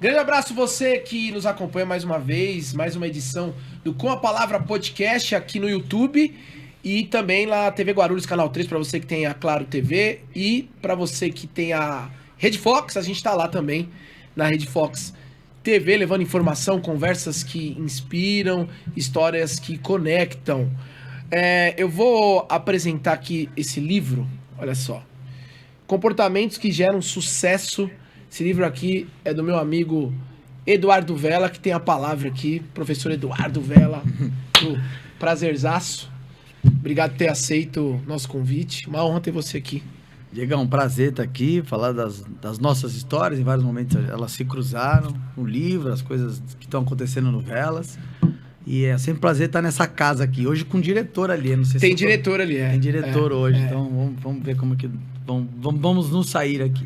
Grande abraço você que nos acompanha mais uma vez, mais uma edição do Com a Palavra Podcast aqui no YouTube e também lá na TV Guarulhos, Canal 3, para você que tem a Claro TV e para você que tem a Rede Fox, a gente tá lá também na Rede Fox TV, levando informação, conversas que inspiram, histórias que conectam. Eu vou apresentar aqui esse livro, olha só. Comportamentos que geram sucesso. Esse livro aqui é do meu amigo Eduardo Vela, que tem a palavra aqui. Professor Eduardo Vela, prazerzaço. Obrigado por ter aceito o nosso convite. Uma honra ter você aqui. Diego, é um prazer estar aqui, falar das nossas histórias. Em vários momentos elas se cruzaram no livro, as coisas que estão acontecendo no Velas. E é sempre um prazer estar nessa casa aqui. Hoje com diretor ali. Não sei tem diretor ali, Tem diretor hoje, então vamos ver como que... Vamos nos sair aqui.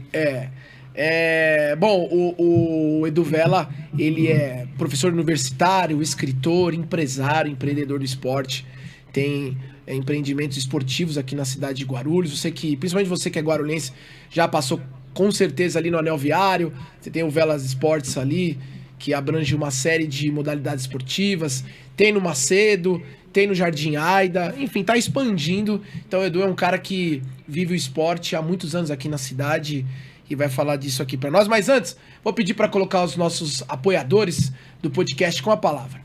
Bom, o Edu Vela, ele é professor universitário, escritor, empresário, empreendedor do esporte. Tem empreendimentos esportivos aqui na cidade de Guarulhos. Principalmente você que é guarulhense, já passou com certeza ali no Anel Viário. Você tem o Velas Esportes ali, que abrange uma série de modalidades esportivas. Tem no Macedo, tem no Jardim Aida, enfim, tá expandindo. Então o Edu é um cara que vive o esporte há muitos anos aqui na cidade e vai falar disso aqui pra nós. Mas antes, vou pedir pra colocar os nossos apoiadores do podcast Com a Palavra.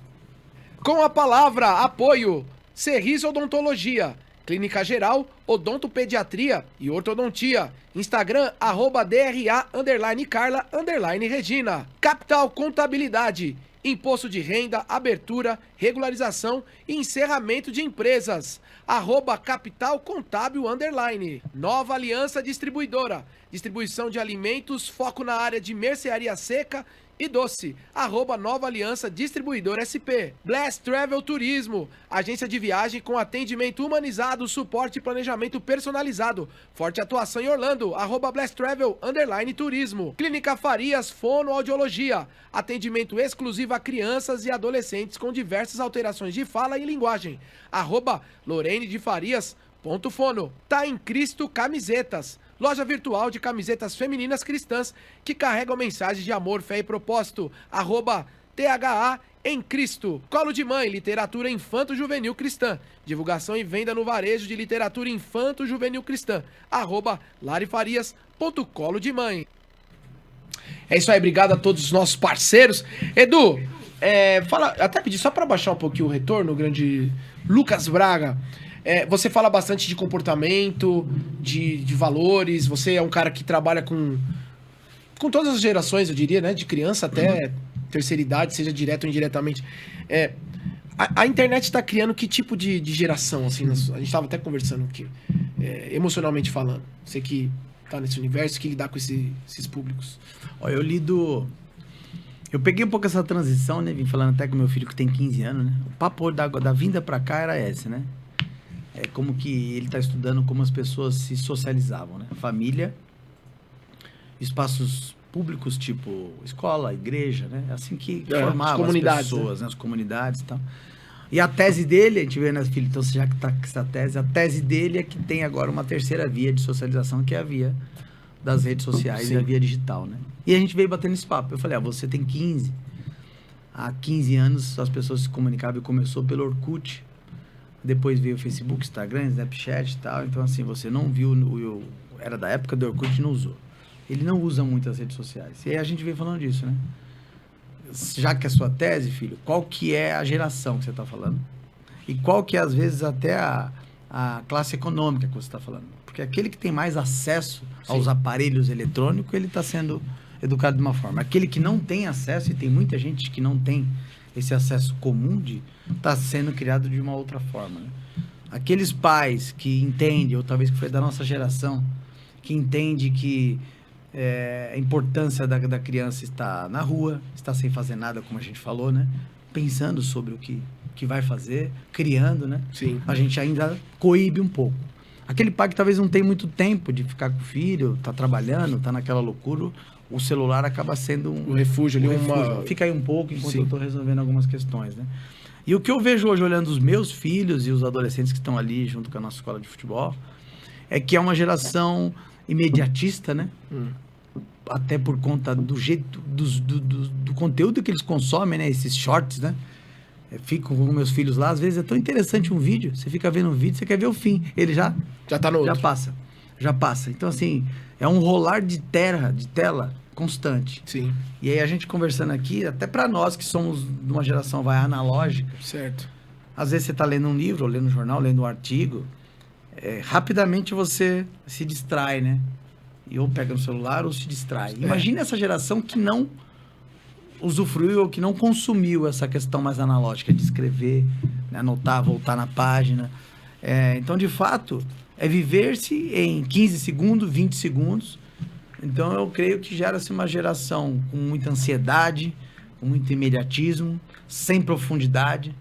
Com a Palavra, apoio Cerris Odontologia, Clínica Geral, Odontopediatria e Ortodontia. Instagram, @DRA_Carla_Regina. Capital Contabilidade, Imposto de Renda, Abertura, Regularização e Encerramento de Empresas. @Capital Contábil _. Nova Aliança Distribuidora, distribuição de alimentos, foco na área de mercearia seca e doce. @Nova Aliança Distribuidora SP. Blast Travel Turismo, agência de viagem com atendimento humanizado, suporte e planejamento personalizado. Forte atuação em Orlando. @Blast Travel _Turismo. Clínica Farias Fonoaudiologia, atendimento exclusivo a crianças e adolescentes com diversas alterações de fala e linguagem. @Lorene de Farias.fono. Tá em Cristo Camisetas, loja virtual de camisetas femininas cristãs que carregam mensagens de amor, fé e propósito. @THA em Cristo. Colo de Mãe, literatura infanto-juvenil cristã. Divulgação e venda no varejo de literatura infanto-juvenil cristã. @larifarias.colo de mãe. É isso aí, obrigado a todos os nossos parceiros. Edu, até pedir só para baixar um pouquinho o retorno, o grande Lucas Braga. Você fala bastante de comportamento, de valores. Você é um cara que trabalha com todas as gerações, eu diria, né? De criança até terceira idade, seja direto ou indiretamente. A internet está criando que tipo de geração? Assim, a gente estava até conversando aqui, emocionalmente falando. Você que tá nesse universo, que lidar com esses públicos. Ó, eu peguei um pouco essa transição, né? Vim falando até com meu filho que tem 15 anos, né? O papo da vinda pra cá era esse, né? É como que ele tá estudando como as pessoas se socializavam, né? Família, espaços públicos tipo escola, igreja, né? É assim que formava as pessoas, né? As comunidades e tal. E a tese dele, a gente vê, né, filho? Então, já que tá com essa tese, a tese dele é que tem agora uma terceira via de socialização, que é a via das redes sociais. Sim. E a via digital, né? E a gente veio batendo esse papo. Eu falei, você tem 15. Há 15 anos as pessoas se comunicavam e começou pelo Orkut. Depois veio o Facebook, Instagram, Snapchat e tal. Então, assim, você não viu... Era da época do Orkut e não usou. Ele não usa muito as redes sociais. E aí a gente veio falando disso, né? Já que é a sua tese, filho, qual que é a geração que você está falando? E qual que é, às vezes, até a classe econômica que você está falando? Porque aquele que tem mais acesso aos aparelhos eletrônicos, ele está sendo educado de uma forma. Aquele que não tem acesso, e tem muita gente que não tem esse acesso comum, está sendo criado de uma outra forma, né? Aqueles pais que entendem, ou talvez que foi da nossa geração, que entende que a importância da criança está na rua, está sem fazer nada, como a gente falou, né? Pensando sobre o que vai fazer, criando, né? Sim. A gente ainda coíbe um pouco. Aquele pai que talvez não tem muito tempo de ficar com o filho, está trabalhando, está naquela loucura, o celular acaba sendo um refúgio ali, Fica aí um pouco enquanto eu estou resolvendo algumas questões, né? E o que eu vejo hoje, olhando os meus filhos e os adolescentes que estão ali junto com a nossa escola de futebol, é que é uma geração imediatista, né? até por conta do jeito, do conteúdo que eles consomem, né? Esses shorts, né? Eu fico com meus filhos lá, às vezes é tão interessante um vídeo, você fica vendo um vídeo, você quer ver o fim, ele já tá no outro. Já passa. Então, assim, é um rolar de tela constante. Sim. E aí a gente conversando aqui, até para nós que somos de uma geração analógica. Certo. Às vezes você tá lendo um livro, ou lendo um jornal, lendo um artigo, rapidamente você se distrai, né? E ou pega no celular ou se distrai. Imagina essa geração que não usufruiu ou que não consumiu essa questão mais analógica de escrever, né? Anotar, voltar na página. Então, de fato, é viver-se em 15 segundos, 20 segundos. Então, eu creio que gera-se uma geração com muita ansiedade, com muito imediatismo, sem profundidade,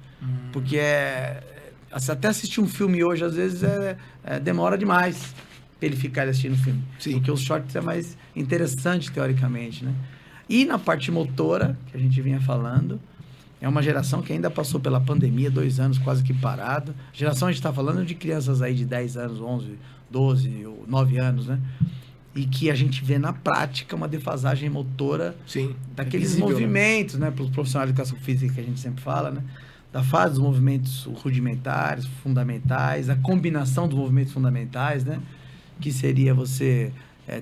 porque até assistir um filme hoje, às vezes, demora demais para ele ficar assistindo o filme. Sim. Porque os shorts é mais interessante, teoricamente, né? E na parte motora, que a gente vinha falando, é uma geração que ainda passou pela pandemia, 2 anos quase que parado. Geração, a gente está falando de crianças aí de 10 anos, 11, 12 ou 9 anos, né? E que a gente vê na prática uma defasagem motora. Sim, daqueles movimentos, né? Para os profissionais de educação física que a gente sempre fala, né? Da fase dos movimentos rudimentares, fundamentais, a combinação dos movimentos fundamentais, né? Que seria você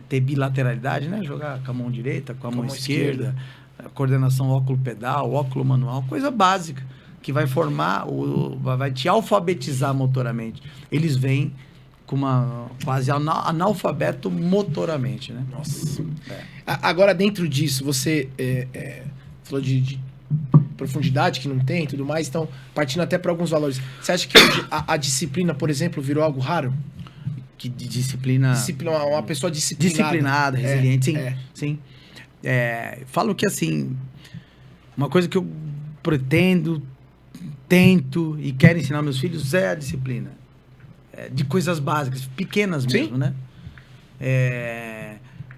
ter bilateralidade, né? Jogar com a mão direita, com a mão esquerda, a coordenação óculo-pedal, óculo-manual, coisa básica, que vai formar, vai te alfabetizar motoramente. Eles vêm com uma quase analfabeto motoramente, né? Nossa. Agora, dentro disso, você falou de profundidade que não tem e tudo mais, então, partindo até para alguns valores. Você acha que a disciplina, por exemplo, virou algo raro? Que de disciplina... Uma pessoa disciplinada, resiliente, sim. Sim. Falo que, assim, uma coisa que eu pretendo, tento e quero ensinar meus filhos é a disciplina. De coisas básicas, pequenas mesmo, né?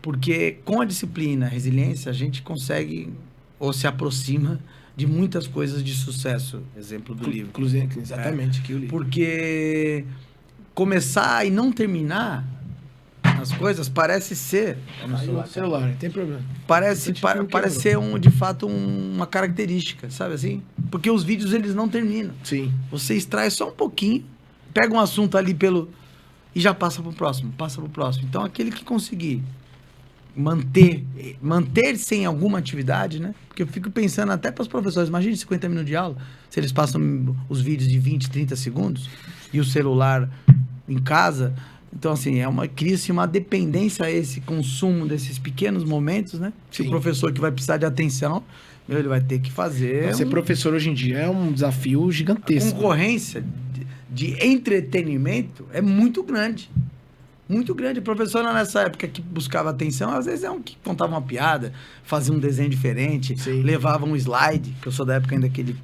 Porque com a disciplina, a resiliência, a gente consegue ou se aproxima de muitas coisas de sucesso. Exemplo do livro. Exatamente, aqui o livro. Porque começar e não terminar as coisas parece ser... celular, não tem problema. Parece ser, de fato, uma característica, sabe assim? Porque os vídeos, eles não terminam. Sim. Você extrai só um pouquinho, pega um assunto ali e já passa pro próximo. Então, aquele que conseguir manter-se em alguma atividade, né? Porque eu fico pensando até para os professores, imagine 50 minutos de aula, se eles passam os vídeos de 20, 30 segundos e o celular em casa. Então, assim, cria-se uma dependência a esse consumo desses pequenos momentos, né? Se o professor que vai precisar de atenção, ele vai ter que fazer... Ser professor hoje em dia é um desafio gigantesco. A concorrência de entretenimento é muito grande. Muito grande. A professora, nessa época, que buscava atenção, às vezes que contava uma piada, fazia um desenho diferente, levava um slide, que eu sou da época ainda que ele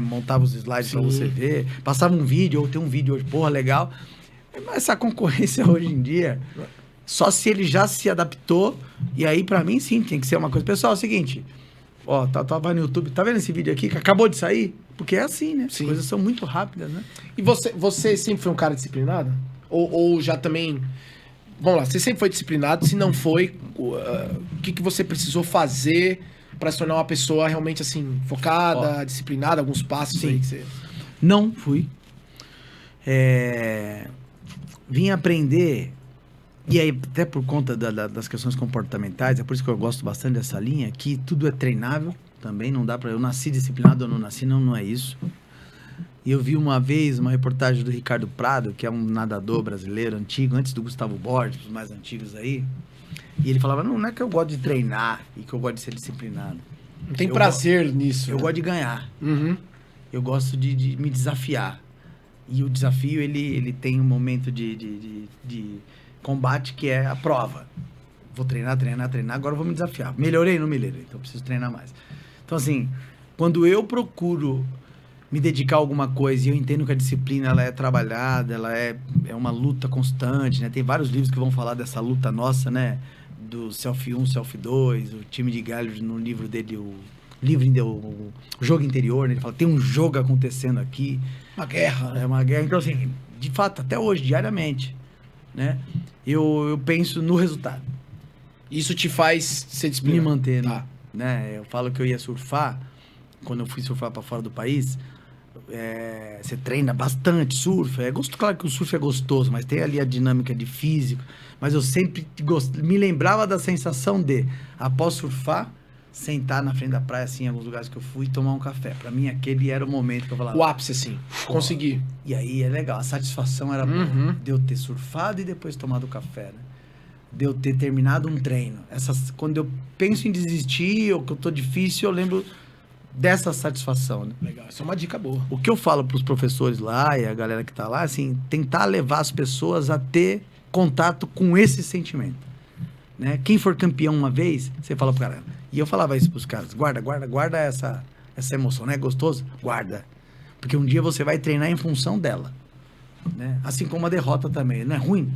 montava os slides para você ver, passava um vídeo, ou tem um vídeo hoje, porra, legal. Mas essa concorrência hoje em dia, só se ele já se adaptou, e aí, pra mim, sim, tem que ser uma coisa. Pessoal, é o seguinte, tava no YouTube, tá vendo esse vídeo aqui que acabou de sair? Porque é assim, né? As coisas são muito rápidas, né? E você sempre foi um cara disciplinado? Ou já também... Vamos lá, você sempre foi disciplinado, se não foi, o que você precisou fazer para se tornar uma pessoa realmente, assim, focada, disciplinada, alguns passos aí que você... Não fui. Vim aprender, e aí até por conta das questões comportamentais, é por isso que eu gosto bastante dessa linha, que tudo é treinável também, não dá para... Eu nasci disciplinado ou não nasci, não é isso. E eu vi uma vez uma reportagem do Ricardo Prado, que é um nadador brasileiro antigo, antes do Gustavo Borges, os mais antigos aí, e ele falava, não é que eu gosto de treinar e que eu gosto de ser disciplinado. Não tem prazer nisso. Eu gosto de ganhar. Uhum. Eu gosto de me desafiar. E o desafio, ele tem um momento de combate que é a prova. Vou treinar, agora eu vou me desafiar. Melhorei, não melhorei, então eu preciso treinar mais. Então, assim, quando eu procuro me dedicar a alguma coisa e eu entendo que a disciplina ela é trabalhada, ela é uma luta constante, né? Tem vários livros que vão falar dessa luta nossa, né? Do Self 1, Self 2, o time de Galho no livro dele, o jogo interior, né? Ele fala, tem um jogo acontecendo aqui. Uma guerra. É uma guerra. Então, assim, de fato, até hoje, diariamente, né? Eu penso no resultado. Isso te faz ser disciplinado? Me manter, né? Eu falo que eu ia surfar, quando eu fui surfar para fora do país, você treina bastante surf. Claro que o surf é gostoso, mas tem ali a dinâmica de físico. Mas eu sempre me lembrava da sensação de, após surfar, sentar na frente da praia, assim, em alguns lugares que eu fui, e tomar um café. Pra mim, aquele era o momento que eu falava... O ápice, assim. Consegui. E aí é legal, a satisfação era boa. De eu ter surfado e depois tomado café, né? De eu ter terminado um treino. Quando eu penso em desistir ou que eu tô difícil, eu lembro dessa satisfação, né? Legal, isso é uma dica boa. O que eu falo pros professores lá e a galera que tá lá, assim, tentar levar as pessoas a ter contato com esse sentimento, né? Quem for campeão uma vez, você fala pro cara... E eu falava isso pros caras, guarda essa emoção, não é gostoso? Guarda. Porque um dia você vai treinar em função dela, né? Assim como a derrota também, não é ruim?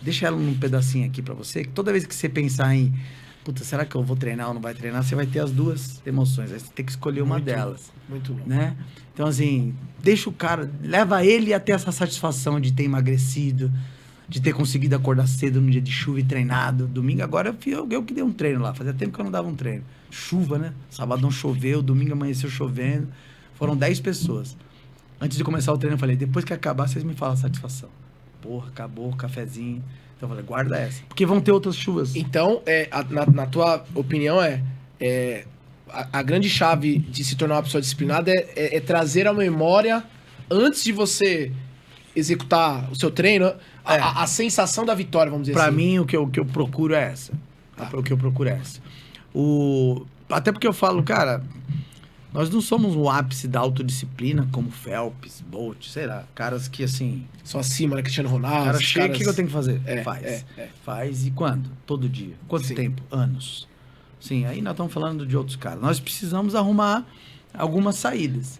Deixa ela num pedacinho aqui pra você, que toda vez que você pensar em, puta, será que eu vou treinar ou não vai treinar? Você vai ter as duas emoções, aí você tem que escolher uma delas. Muito bom. Né? Então, assim, deixa o cara, leva ele a ter essa satisfação de ter emagrecido, de ter conseguido acordar cedo no dia de chuva e treinado. Domingo, agora eu que dei um treino lá. Fazia tempo que eu não dava um treino. Chuva, né? Sabadão choveu, domingo amanheceu chovendo. Foram 10 pessoas. Antes de começar o treino, eu falei, depois que acabar, vocês me falam a satisfação. Porra, acabou, cafezinho. Então eu falei, guarda essa. Porque vão ter outras chuvas. Então, na tua opinião, a grande chave de se tornar uma pessoa disciplinada é trazer a memória, antes de você executar o seu treino, a sensação da vitória, vamos dizer assim. Pra mim, o que eu procuro é essa. O que eu procuro é essa. Até porque eu falo, cara, nós não somos um ápice da autodisciplina como Phelps, Bolt, sei lá, caras que assim... São acima, né? Cristiano Ronaldo. Cara, chega, o que eu tenho que fazer? Faz. Faz. E quando? Todo dia. Quanto tempo? Anos. Sim, aí nós estamos falando de outros caras. Nós precisamos arrumar algumas saídas.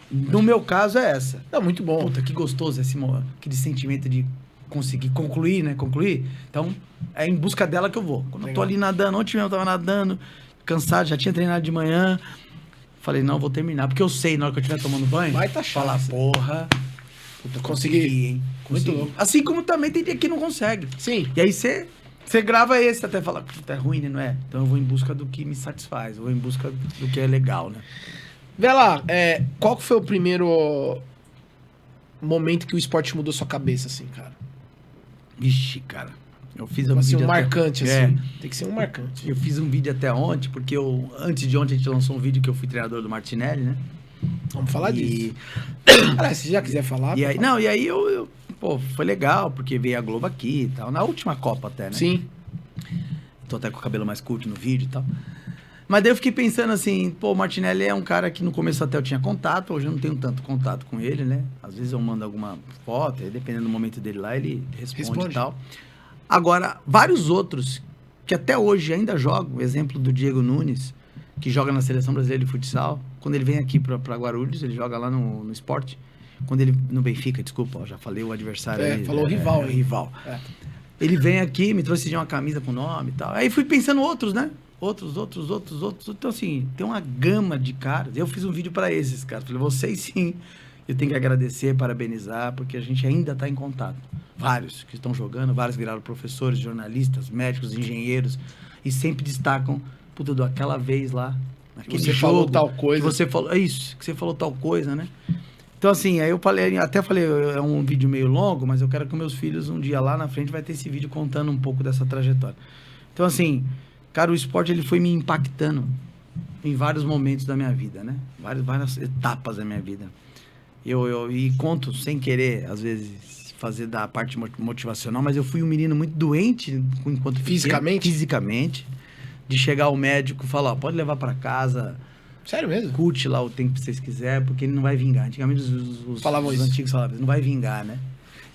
No meu caso é essa. Não, muito bom. Puta, que gostoso aquele sentimento de conseguir concluir, né? Concluir. Então, é em busca dela que eu vou. Quando eu tô ali nadando, ontem mesmo eu tava nadando, cansado, já tinha treinado de manhã. Falei, não, vou terminar. Porque eu sei, na hora que eu estiver tomando banho, vai tá chato. Falar, porra, puta, consegui, hein? Consegui. Muito louco. Assim como também tem dia que não consegue. Sim. E aí você grava esse até falar, puta, é ruim, né? Não é? Então eu vou em busca do que me satisfaz. Eu vou em busca do que é legal, né? Vê lá, qual que foi o primeiro momento que o esporte mudou sua cabeça, assim, cara? Vixe, cara. Eu fiz um vídeo um marcante, assim. Tem que ser um marcante. Eu fiz um vídeo até ontem, porque antes de ontem a gente lançou um vídeo que eu fui treinador do Martinelli, né? Vamos falar disso. Cara, se já quiser falar... E aí eu pô, foi legal, porque veio a Globo aqui e tal. Na última Copa até, né? Sim. Tô até com o cabelo mais curto no vídeo e tal. Mas daí eu fiquei pensando assim, pô, o Martinelli é um cara que no começo até eu tinha contato, hoje eu não tenho tanto contato com ele, né? Às vezes eu mando alguma foto, aí dependendo do momento dele lá, ele responde. E tal. Agora, vários outros que até hoje ainda jogam, exemplo do Diego Nunes, que joga na Seleção Brasileira de Futsal, quando ele vem aqui pra Guarulhos, ele joga lá no Sport, quando ele, no Benfica, desculpa, ó, já falei o adversário. Falou o rival. Rival. Ele vem aqui, me trouxe uma camisa com nome e tal, aí fui pensando outros, né? Outros. Então, assim, tem uma gama de caras. Eu fiz um vídeo para esses caras. Falei, vocês sim, eu tenho que agradecer, parabenizar, porque a gente ainda está em contato. Vários que estão jogando, vários viraram professores, jornalistas, médicos, engenheiros, e sempre destacam, puta, aquela vez lá, naquele jogo, falou tal coisa. Que você falou, que você falou tal coisa, né? Então, assim, aí eu falei, é um vídeo meio longo, mas eu quero que meus filhos, um dia lá na frente, vai ter esse vídeo contando um pouco dessa trajetória. Então, assim... Cara, o esporte, ele foi me impactando em vários momentos da minha vida, né? Várias etapas da minha vida. E conto sem querer, às vezes, fazer da parte motivacional, mas eu fui um menino muito doente enquanto fisicamente, de chegar ao médico e falar, ó, pode levar para casa. Sério mesmo? Curte lá o tempo que vocês quiserem, porque ele não vai vingar. Antigamente os antigos falavam, não vai vingar, né?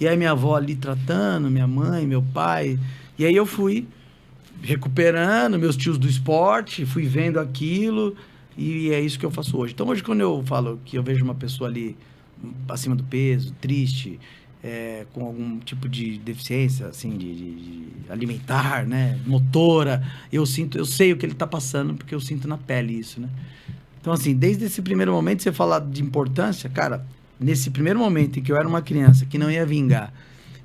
E aí minha avó ali tratando, minha mãe, meu pai. E aí eu fui recuperando, meus tios do esporte, fui vendo aquilo, e é isso que eu faço hoje. Então hoje, quando eu falo que eu vejo uma pessoa ali acima do peso, triste, com algum tipo de deficiência, assim, de alimentar, né, motora, eu sei o que ele está passando, porque eu sinto na pele isso, né. Então, assim, desde esse primeiro momento, você falar de importância, cara, nesse primeiro momento em que eu era uma criança que não ia vingar,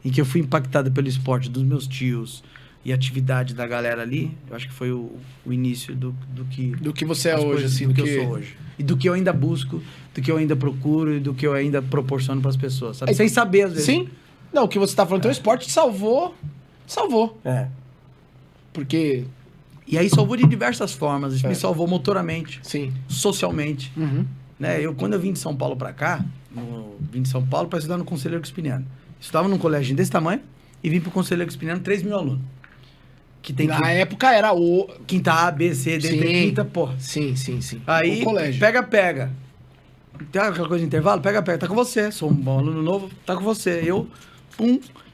em que eu fui impactado pelo esporte dos meus tios, e atividade da galera ali, eu acho que foi o início do que você é hoje, assim, do que eu sou hoje. E do que eu ainda busco, do que eu ainda procuro e do que eu ainda proporciono para as pessoas, sabe? Sem saber, às vezes. Sim. Não, o que você tá falando, então o esporte te salvou. É. Porque... E aí salvou de diversas formas. Me salvou motoramente. Sim. Socialmente. Né? Quando eu vim de São Paulo para cá, vim de São Paulo para estudar no Conselheiro Crispiniano. Estudava num colégio desse tamanho e vim pro Conselheiro Crispiniano, 3 mil alunos. Na época era o... Quinta A, B, C, D, T, quinta, pô. Sim. Aí, pega. Tem aquela coisa de intervalo? Pega. Tá com você. Sou um aluno novo, tá com você. Eu,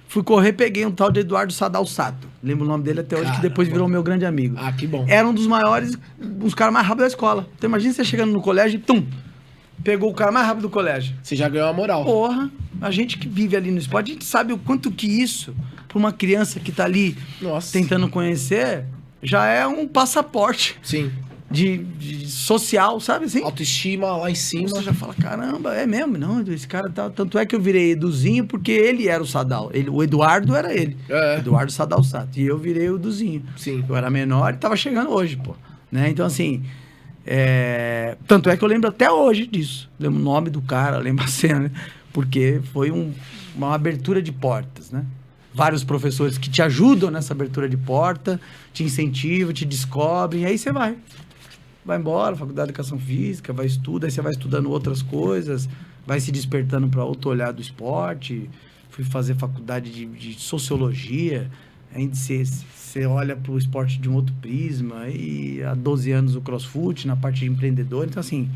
fui correr, peguei um tal de Eduardo Sadal Sato. Lembro o nome dele até hoje, que depois virou meu grande amigo. Ah, que bom. Era um dos maiores, uns caras mais rápidos da escola. Então imagina você chegando no colégio e pegou o cara mais rápido do colégio. Você já ganhou a moral. Porra, a gente que vive ali no esporte, a gente sabe o quanto que isso, pra uma criança que tá ali tentando conhecer, já é um passaporte. Sim. De social, sabe assim? Autoestima lá em cima. Você já fala, caramba, é mesmo? Não, esse cara tá... Tanto é que eu virei Eduzinho porque ele era o Sadal. O Eduardo era ele. Eduardo Sadal Sato. E eu virei o Eduzinho. Sim. Eu era menor e tava chegando hoje, pô. Né? Então, assim... Tanto é que eu lembro até hoje disso. Lembro o nome do cara, lembro a cena, né? Porque foi uma abertura de portas, né? Vários professores que te ajudam nessa abertura de porta, te incentivam, te descobrem, e aí você vai embora, faculdade de educação física, vai estudar, aí você vai estudando outras coisas, vai se despertando para outro olhar do esporte. Fui fazer faculdade de sociologia, aí você olha para o esporte de um outro prisma, e há 12 anos o CrossFit, na parte de empreendedor. Então, assim,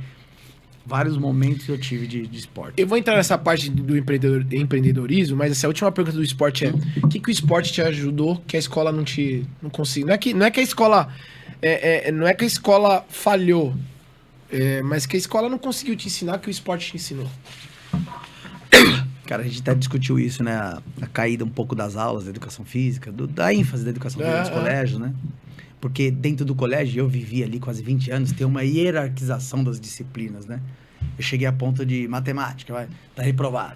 vários momentos eu tive de esporte. Eu vou entrar nessa parte do empreendedorismo, mas essa última pergunta do esporte é: o que o esporte te ajudou que a escola não conseguiu? Não é que a escola... não é que a escola falhou, mas que a escola não conseguiu te ensinar que o esporte te ensinou. Cara, a gente até discutiu isso, né? A caída um pouco das aulas da educação física, da ênfase da educação física nos colégios, né? Porque dentro do colégio, eu vivi ali quase 20 anos, tem uma hierarquização das disciplinas, né? Eu cheguei a ponto de matemática, tá reprovado.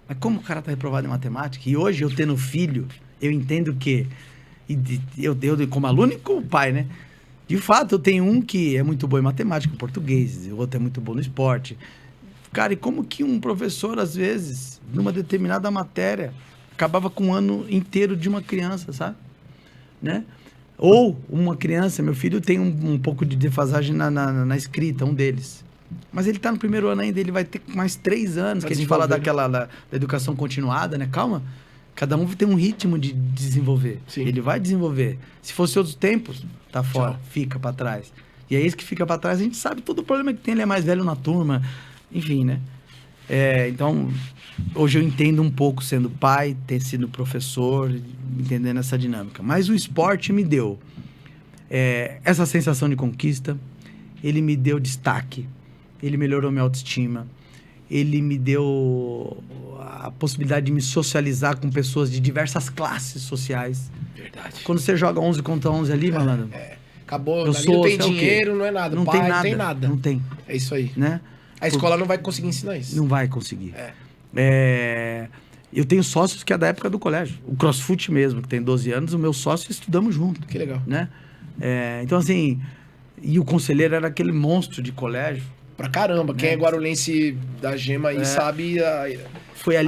Mas como o cara tá reprovado em matemática? E hoje, eu tendo filho, eu entendo que... Eu como aluno e como pai, né? De fato, eu tenho um que é muito bom em matemática, em português, o outro é muito bom no esporte. Cara, e como que um professor, às vezes, numa determinada matéria, acabava com um ano inteiro de uma criança, sabe? Né? Ou uma criança, meu filho tem um pouco de defasagem na escrita, um deles. Mas ele tá no primeiro ano ainda, ele vai ter mais 3 anos, que a gente fala da educação continuada, né? Calma. Cada um tem um ritmo de desenvolver. Sim. Ele vai desenvolver. Se fosse outros tempos, tá fora, fica para trás. E é esse que fica para trás, a gente sabe todo o problema que tem, ele é mais velho na turma, enfim, né? Então, hoje eu entendo um pouco sendo pai, ter sido professor, entendendo essa dinâmica. Mas o esporte me deu essa sensação de conquista, ele me deu destaque, ele melhorou minha autoestima, ele me deu a possibilidade de me socializar com pessoas de diversas classes sociais. Verdade. Quando você joga 11 contra 11 ali, malandro... Acabou, não tem dinheiro, não é nada. Não tem nada. Não tem. É isso aí. Né? A escola não vai conseguir ensinar isso. Não vai conseguir. Eu tenho sócios que é da época do colégio. O CrossFit mesmo, que tem 12 anos, o meu sócio estudamos junto. Que legal. Né? Então, assim... E o conselheiro era aquele monstro de colégio. Pra caramba. Quem é guarulhense da Gema aí sabe a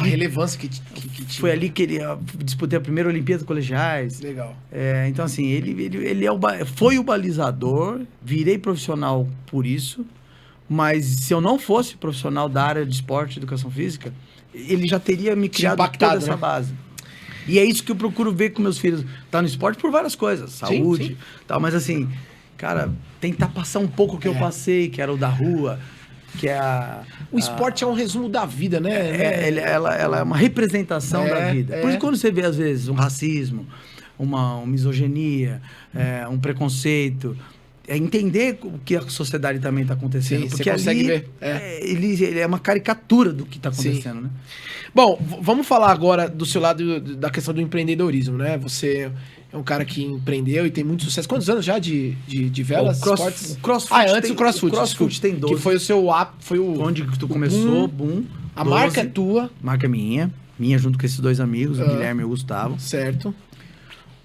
relevância que tinha. Foi ali que ele disputei a primeira Olimpíada Colegiais. Legal. Então, assim, ele foi o balizador, virei profissional por isso, mas se eu não fosse profissional da área de esporte e educação física, ele já teria me criado toda essa base. E é isso que eu procuro ver com meus filhos. Tá no esporte por várias coisas, saúde, tal, mas assim... Cara, tentar passar um pouco o que eu passei, que era o da rua, que é O esporte é um resumo da vida, né? Ela é uma representação da vida. Por isso, quando você vê, às vezes, um racismo, uma misoginia, um preconceito, entender o que a sociedade também está acontecendo. Sim, porque você consegue ver. Ele é uma caricatura do que está acontecendo, né? Bom, vamos falar agora do seu lado da questão do empreendedorismo, né? Você é um cara que empreendeu e tem muito sucesso. Quantos anos já de velas? O CrossFit. Antes o CrossFit. O CrossFit tem 12. Que foi o seu onde tu começou, boom. A 12, marca é tua. Marca minha junto com esses 2 amigos, o Guilherme e o Gustavo. Certo.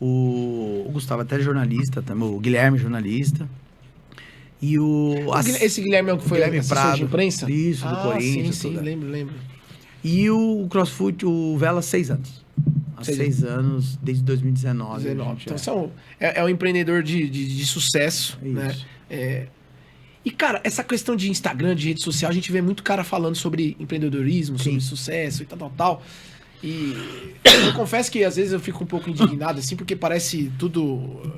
O Gustavo até é jornalista também, o Guilherme jornalista. E Esse Guilherme é o que foi assessor de imprensa? Isso, do Corinthians. Sim, lembro. E o CrossFoot, o Vela, 6 anos. Há 6 anos, desde 2019. Então é um empreendedor de sucesso, né? E, cara, essa questão de Instagram, de rede social, a gente vê muito cara falando sobre empreendedorismo, sobre sucesso e tal. E eu confesso que às vezes eu fico um pouco indignado, assim, porque parece tudo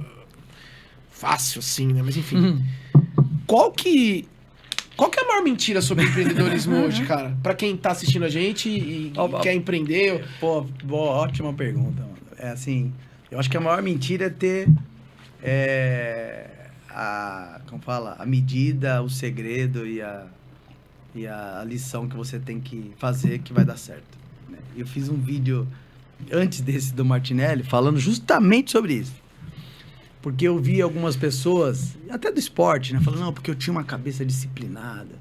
fácil, assim, né? Mas enfim. Qual que é a maior mentira sobre empreendedorismo hoje, cara? Pra quem tá assistindo a gente e quer empreender. Pô, boa, ótima pergunta, mano. É assim, eu acho que a maior mentira é ter a medida, o segredo e a lição que você tem que fazer que vai dar certo. Né? Eu fiz um vídeo antes desse do Martinelli falando justamente sobre isso. Porque eu vi algumas pessoas, até do esporte, né? Falando, não, porque eu tinha uma cabeça disciplinada.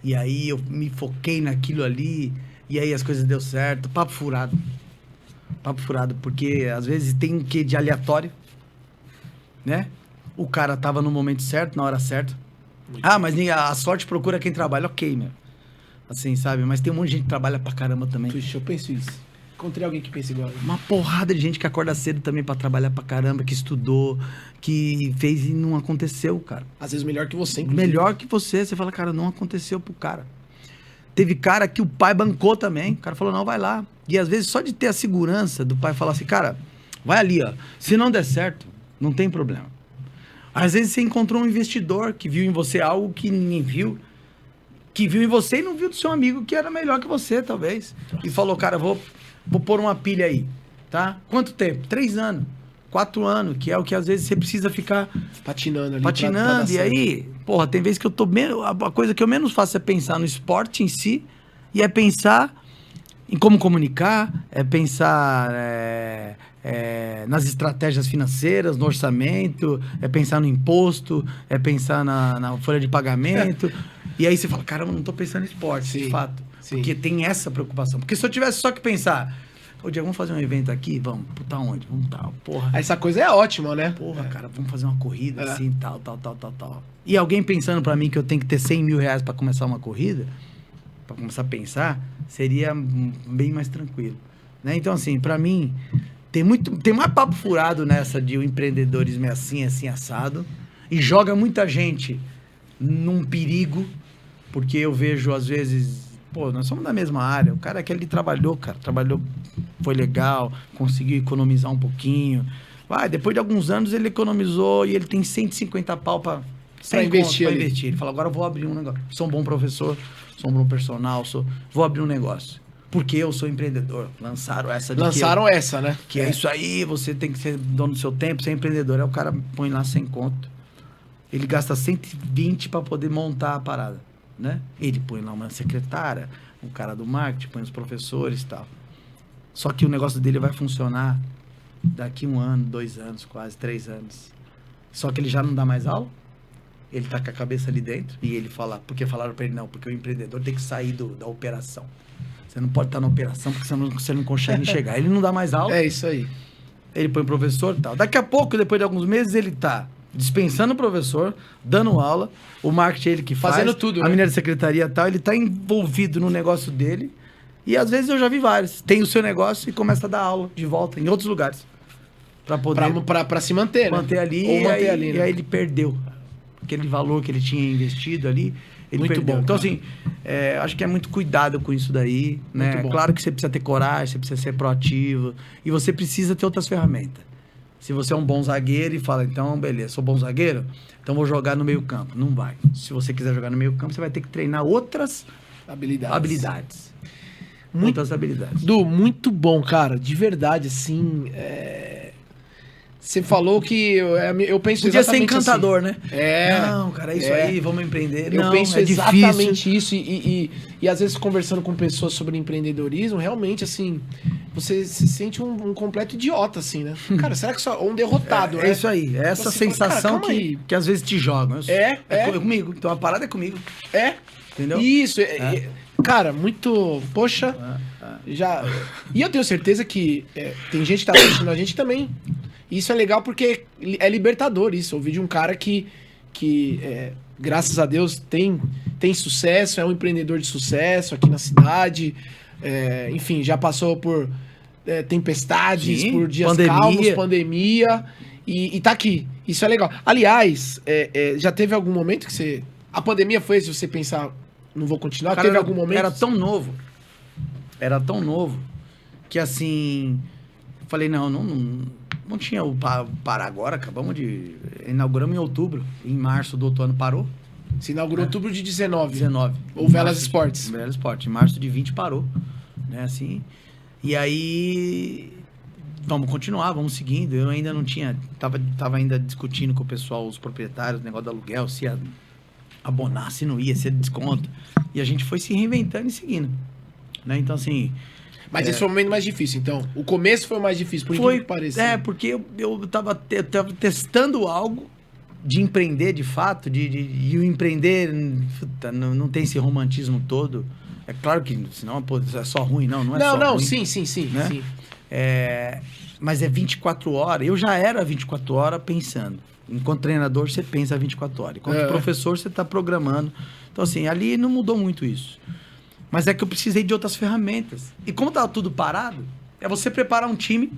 E aí eu me foquei naquilo ali, e aí as coisas deu certo. Papo furado. Papo furado, porque às vezes tem um quê de aleatório, né? O cara tava no momento certo, na hora certa. Mas a sorte procura quem trabalha. Ok, meu. Assim, sabe? Mas tem um monte de gente que trabalha pra caramba também. Puxa, eu penso isso. Encontrei alguém que pensa igual. Uma porrada de gente que acorda cedo também pra trabalhar pra caramba, que estudou, que fez e não aconteceu, cara. Às vezes melhor que você, inclusive. Melhor que você. Você fala, cara, não aconteceu pro cara. Teve cara que o pai bancou também. O cara falou, não, vai lá. E às vezes só de ter a segurança do pai falar assim, cara, vai ali, ó. Se não der certo, não tem problema. Às vezes você encontrou um investidor que viu em você algo que ninguém viu. Que viu em você e não viu do seu amigo que era melhor que você, talvez. E falou, cara, vou pôr uma pilha aí, tá? Quanto tempo? 3 anos, 4 anos, que é o que às vezes você precisa ficar patinando ali. Patinando, e aí, porra, tem vezes que eu tô menos... A coisa que eu menos faço é pensar no esporte em si, e é pensar em como comunicar, é pensar nas estratégias financeiras, no orçamento, é pensar no imposto, é pensar na folha de pagamento. E aí você fala, caramba, não tô pensando em esporte, de fato. Sim. Porque tem essa preocupação. Porque se eu tivesse só que pensar, ô, Diego, vamos fazer um evento aqui? Vamos, puta onde? Vamos tal, porra. Essa coisa é ótima, né? Porra, cara, vamos fazer uma corrida assim, tal. E alguém pensando pra mim que eu tenho que ter 100 mil reais pra começar uma corrida, pra começar a pensar, seria bem mais tranquilo. Né? Então, assim, pra mim, tem mais papo furado nessa de o empreendedorismo é assim, assado, e joga muita gente num perigo, porque eu vejo, às vezes, pô, nós somos da mesma área, o cara que ele trabalhou, foi legal, conseguiu economizar um pouquinho, depois de alguns anos ele economizou e ele tem 150 pau pra investir. Ele fala, agora eu vou abrir um negócio, sou um bom professor, sou um bom personal, vou abrir um negócio. Porque eu sou empreendedor. Lançaram essa, né? Que é isso aí, você tem que ser dono do seu tempo, ser empreendedor. Aí o cara põe lá 100 conto. Ele gasta 120 para poder montar a parada, né? Ele põe lá uma secretária, um cara do marketing, põe os professores e tal. Só que o negócio dele vai funcionar daqui 1 ano, 2 anos, quase 3 anos. Só que ele já não dá mais aula. Ele tá com a cabeça ali dentro. E ele fala, porque falaram para ele, não, porque o empreendedor tem que sair da operação. Você não pode estar na operação porque você não consegue enxergar. Ele não dá mais aula. É isso aí. Ele põe professor e tal. Daqui a pouco, depois de alguns meses, ele tá dispensando o professor, dando aula, o marketing ele que faz. Fazendo tudo, a menina de secretaria e tal, ele tá envolvido no negócio dele. E às vezes eu já vi vários. Tem o seu negócio e começa a dar aula de volta em outros lugares. Pra poder... Pra se manter, né? Manter ali. Ou manter ali, né? E aí ele perdeu aquele valor que ele tinha investido ali. Ele muito perdeu. bom. Então, assim, acho que é muito cuidado com isso daí, né? Claro que você precisa ter coragem, você precisa ser proativo e você precisa ter outras ferramentas. Se você é um bom zagueiro e fala, então, beleza, sou bom zagueiro, então vou jogar no meio campo. Não vai. Se você quiser jogar no meio campo, você vai ter que treinar outras habilidades. Muitas habilidades. Du, muito bom, cara. De verdade, assim... Você falou que eu penso podia exatamente ser encantador, assim. Né? Não, cara, é isso aí, vamos empreender. Eu não, penso é exatamente difícil. isso e às vezes conversando com pessoas sobre empreendedorismo, realmente, assim, você se sente um completo idiota, assim, né? Cara, será que só um derrotado, né? É isso aí, é essa sensação fala, que às vezes te jogam. É comigo, então a parada é comigo. Entendeu? Isso, cara, muito, poxa, já... E eu tenho certeza que tem gente que tá assistindo a gente também Isso é legal porque é libertador isso. Eu ouvi de um cara que graças a Deus, tem sucesso, é um empreendedor de sucesso aqui na cidade. Enfim, já passou por tempestades, por dias calmos, pandemia, e tá aqui. Isso é legal. Aliás, já teve algum momento que você... A pandemia foi se você pensar, não vou continuar? Cara, teve algum momento? Era tão novo, que assim... Falei, não tinha o parar agora, inauguramos em outubro, em março do outro ano parou. Se inaugurou em outubro de 19. 19. Ou Velas Esportes. Velas Esportes, em março de 20 parou, né, assim. E aí, vamos continuar, vamos seguindo. Eu ainda não tinha, tava ainda discutindo com o pessoal, os proprietários, o negócio do aluguel, se ia abonar, se não ia, se ia desconto. E a gente foi se reinventando e seguindo, né, então assim... Mas esse foi o momento mais difícil, então. O começo foi o mais difícil, por incrível que pareça. Porque eu tava testando algo de empreender, de fato, e o empreender não tem esse romantismo todo. É claro que, senão, pô, é só ruim, não é só ruim. Não, sim, né? Sim. Mas é 24 horas. Eu já era 24 horas pensando. Enquanto treinador, você pensa 24 horas. Enquanto professor, você tá programando. Então, assim, ali não mudou muito isso. Mas é que eu precisei de outras ferramentas. E como tava tudo parado, é você preparar um time,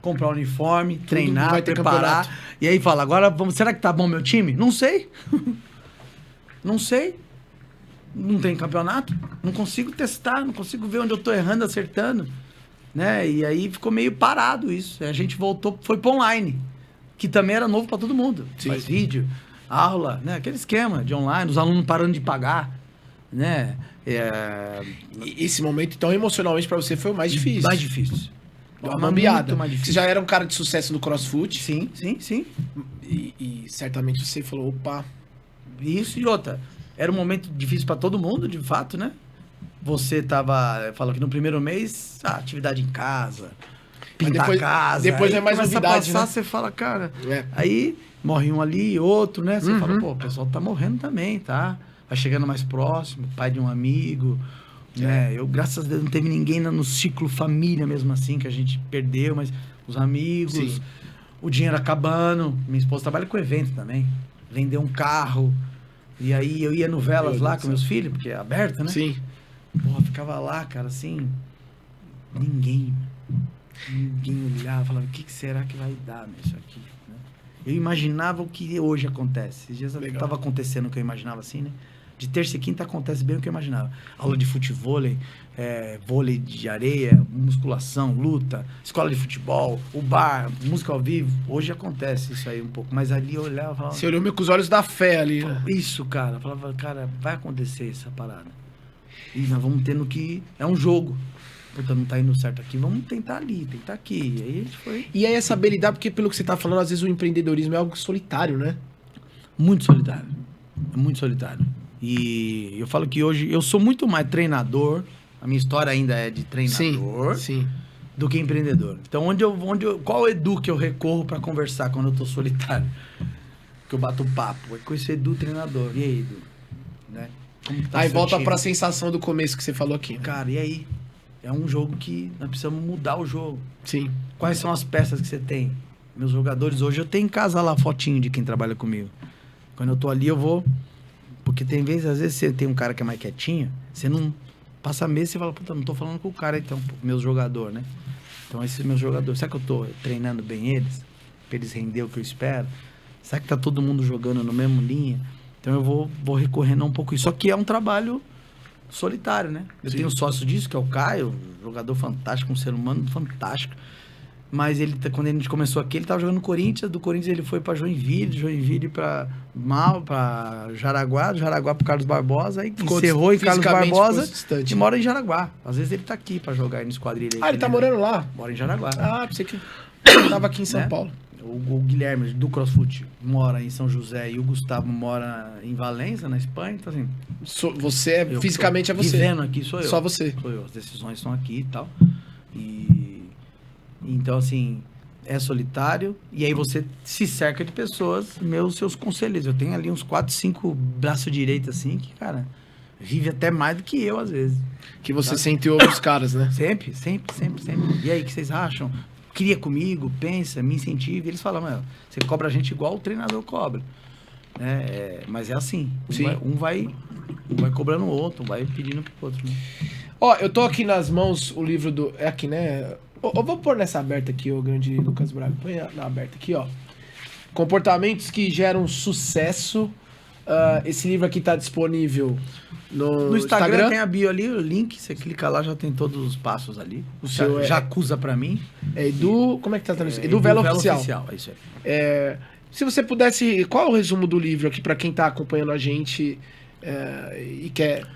comprar um uniforme, treinar, preparar. E aí fala, agora, será que tá bom meu time? Não sei. Não sei. Não tem campeonato. Não consigo testar, não consigo ver onde eu tô errando, acertando. Né? E aí ficou meio parado isso. A gente voltou, foi pro online. Que também era novo para todo mundo. Sim. Faz vídeo, aula, né? Aquele esquema de online, os alunos parando de pagar. Né? Esse momento, então, emocionalmente pra você foi o mais difícil. Mais difícil. Uma bambeada. Você já era um cara de sucesso no CrossFit. Sim. E certamente você falou, opa. Isso e outra. Era um momento difícil pra todo mundo, de fato, né? Você falou que no primeiro mês, atividade em casa, pintar a casa. Depois é mais novidade, passar, né? Você fala, cara... Aí morre um ali, outro, né? Você fala, pô, o pessoal tá morrendo também, tá? Vai chegando mais próximo, pai de um amigo, né? Eu, graças a Deus, não teve ninguém no ciclo família mesmo assim, que a gente perdeu, mas os amigos, o dinheiro acabando. Minha esposa trabalha com evento também. Vendeu um carro. E aí eu ia no Velas lá com meus filhos, porque é aberto, né? Sim. Porra, ficava lá, cara, assim... Ninguém olhava, falava, o que será que vai dar nisso aqui? Eu imaginava o que hoje acontece. Esses dias estava acontecendo o que eu imaginava assim, né? De terça e quinta acontece bem o que eu imaginava. Aula de futevôlei, vôlei de areia, musculação, luta, escola de futebol, o bar, música ao vivo. Hoje acontece isso aí um pouco. Mas ali eu olhava e falava... Você olhou meio com os olhos da fé ali, né? Isso, cara. Eu falava, cara, vai acontecer essa parada. E nós vamos tendo que... É um jogo. Puta, não tá indo certo aqui, vamos tentar ali, tentar aqui. E aí a gente foi... E aí essa habilidade, porque pelo que você tá falando, às vezes o empreendedorismo é algo solitário, né? Muito solitário. É muito solitário. E eu falo que hoje eu sou muito mais treinador, a minha história ainda é de treinador, sim. do que empreendedor. Então, qual Edu que eu recorro para conversar quando eu tô solitário? Que eu bato papo. É com esse Edu treinador. E aí, Edu? Né? Tá aí volta para a sensação do começo que você falou aqui. Né? Cara, e aí? É um jogo que nós precisamos mudar o jogo. Sim. Quais são as peças que você tem? Meus jogadores hoje, eu tenho em casa lá fotinho de quem trabalha comigo. Quando eu tô ali, eu vou... Porque tem vezes, às vezes, você tem um cara que é mais quietinho, você não... Passa mês e você fala, puta, não tô falando com o cara, então, meus jogadores, né? Então, esses meus jogadores, será que eu tô treinando bem eles? Pra eles render o que eu espero? Será que tá todo mundo jogando no mesmo linha? Então, eu vou recorrendo a um pouco isso. Só que é um trabalho solitário, né? Eu tenho um sócio disso, que é o Caio, jogador fantástico, um ser humano fantástico. Mas ele, quando a gente começou aqui, ele tava jogando no Corinthians, do Corinthians ele foi pra Joinville pra Jaraguá, do Jaraguá pro Carlos Barbosa, aí encerrou em Carlos Barbosa e mora em Jaraguá. Às vezes ele tá aqui pra jogar aí no esquadrilha. Ah, ele tá morando lá? Mora em Jaraguá. Ah, pensei que ele tava aqui em São Paulo. O Guilherme, do CrossFit, mora em São José e o Gustavo mora em Valência, na Espanha. Então, assim... Você, fisicamente é você. Vivendo aqui sou eu. Só você. Sou eu. As decisões estão aqui e tal. Então, assim, é solitário. E aí você se cerca de pessoas, seus conselheiros. Eu tenho ali uns 4, 5 braços direitos, assim, que, cara, vive até mais do que eu, às vezes. Que você sente outros caras, né? Sempre. E aí, o que vocês acham? cria comigo, pensa, me incentiva. E eles falam, mano, você cobra a gente igual o treinador cobra. Mas é assim. Um vai cobrando o outro, um vai pedindo pro outro. Né? Ó, eu tô aqui nas mãos o livro do... É aqui, né? Eu vou pôr nessa aberta aqui, o grande Lucas Braga. Põe na aberta aqui, ó. Comportamentos que geram sucesso. Esse livro aqui tá disponível no Instagram. Tem a bio ali, o link. Você clica lá, já tem todos os passos ali. O seu já acusa pra mim. É Edu... Como é que tá traduzindo? Edu Velo Oficial. É isso aí. Se você pudesse... Qual é o resumo do livro aqui pra quem tá acompanhando a gente e quer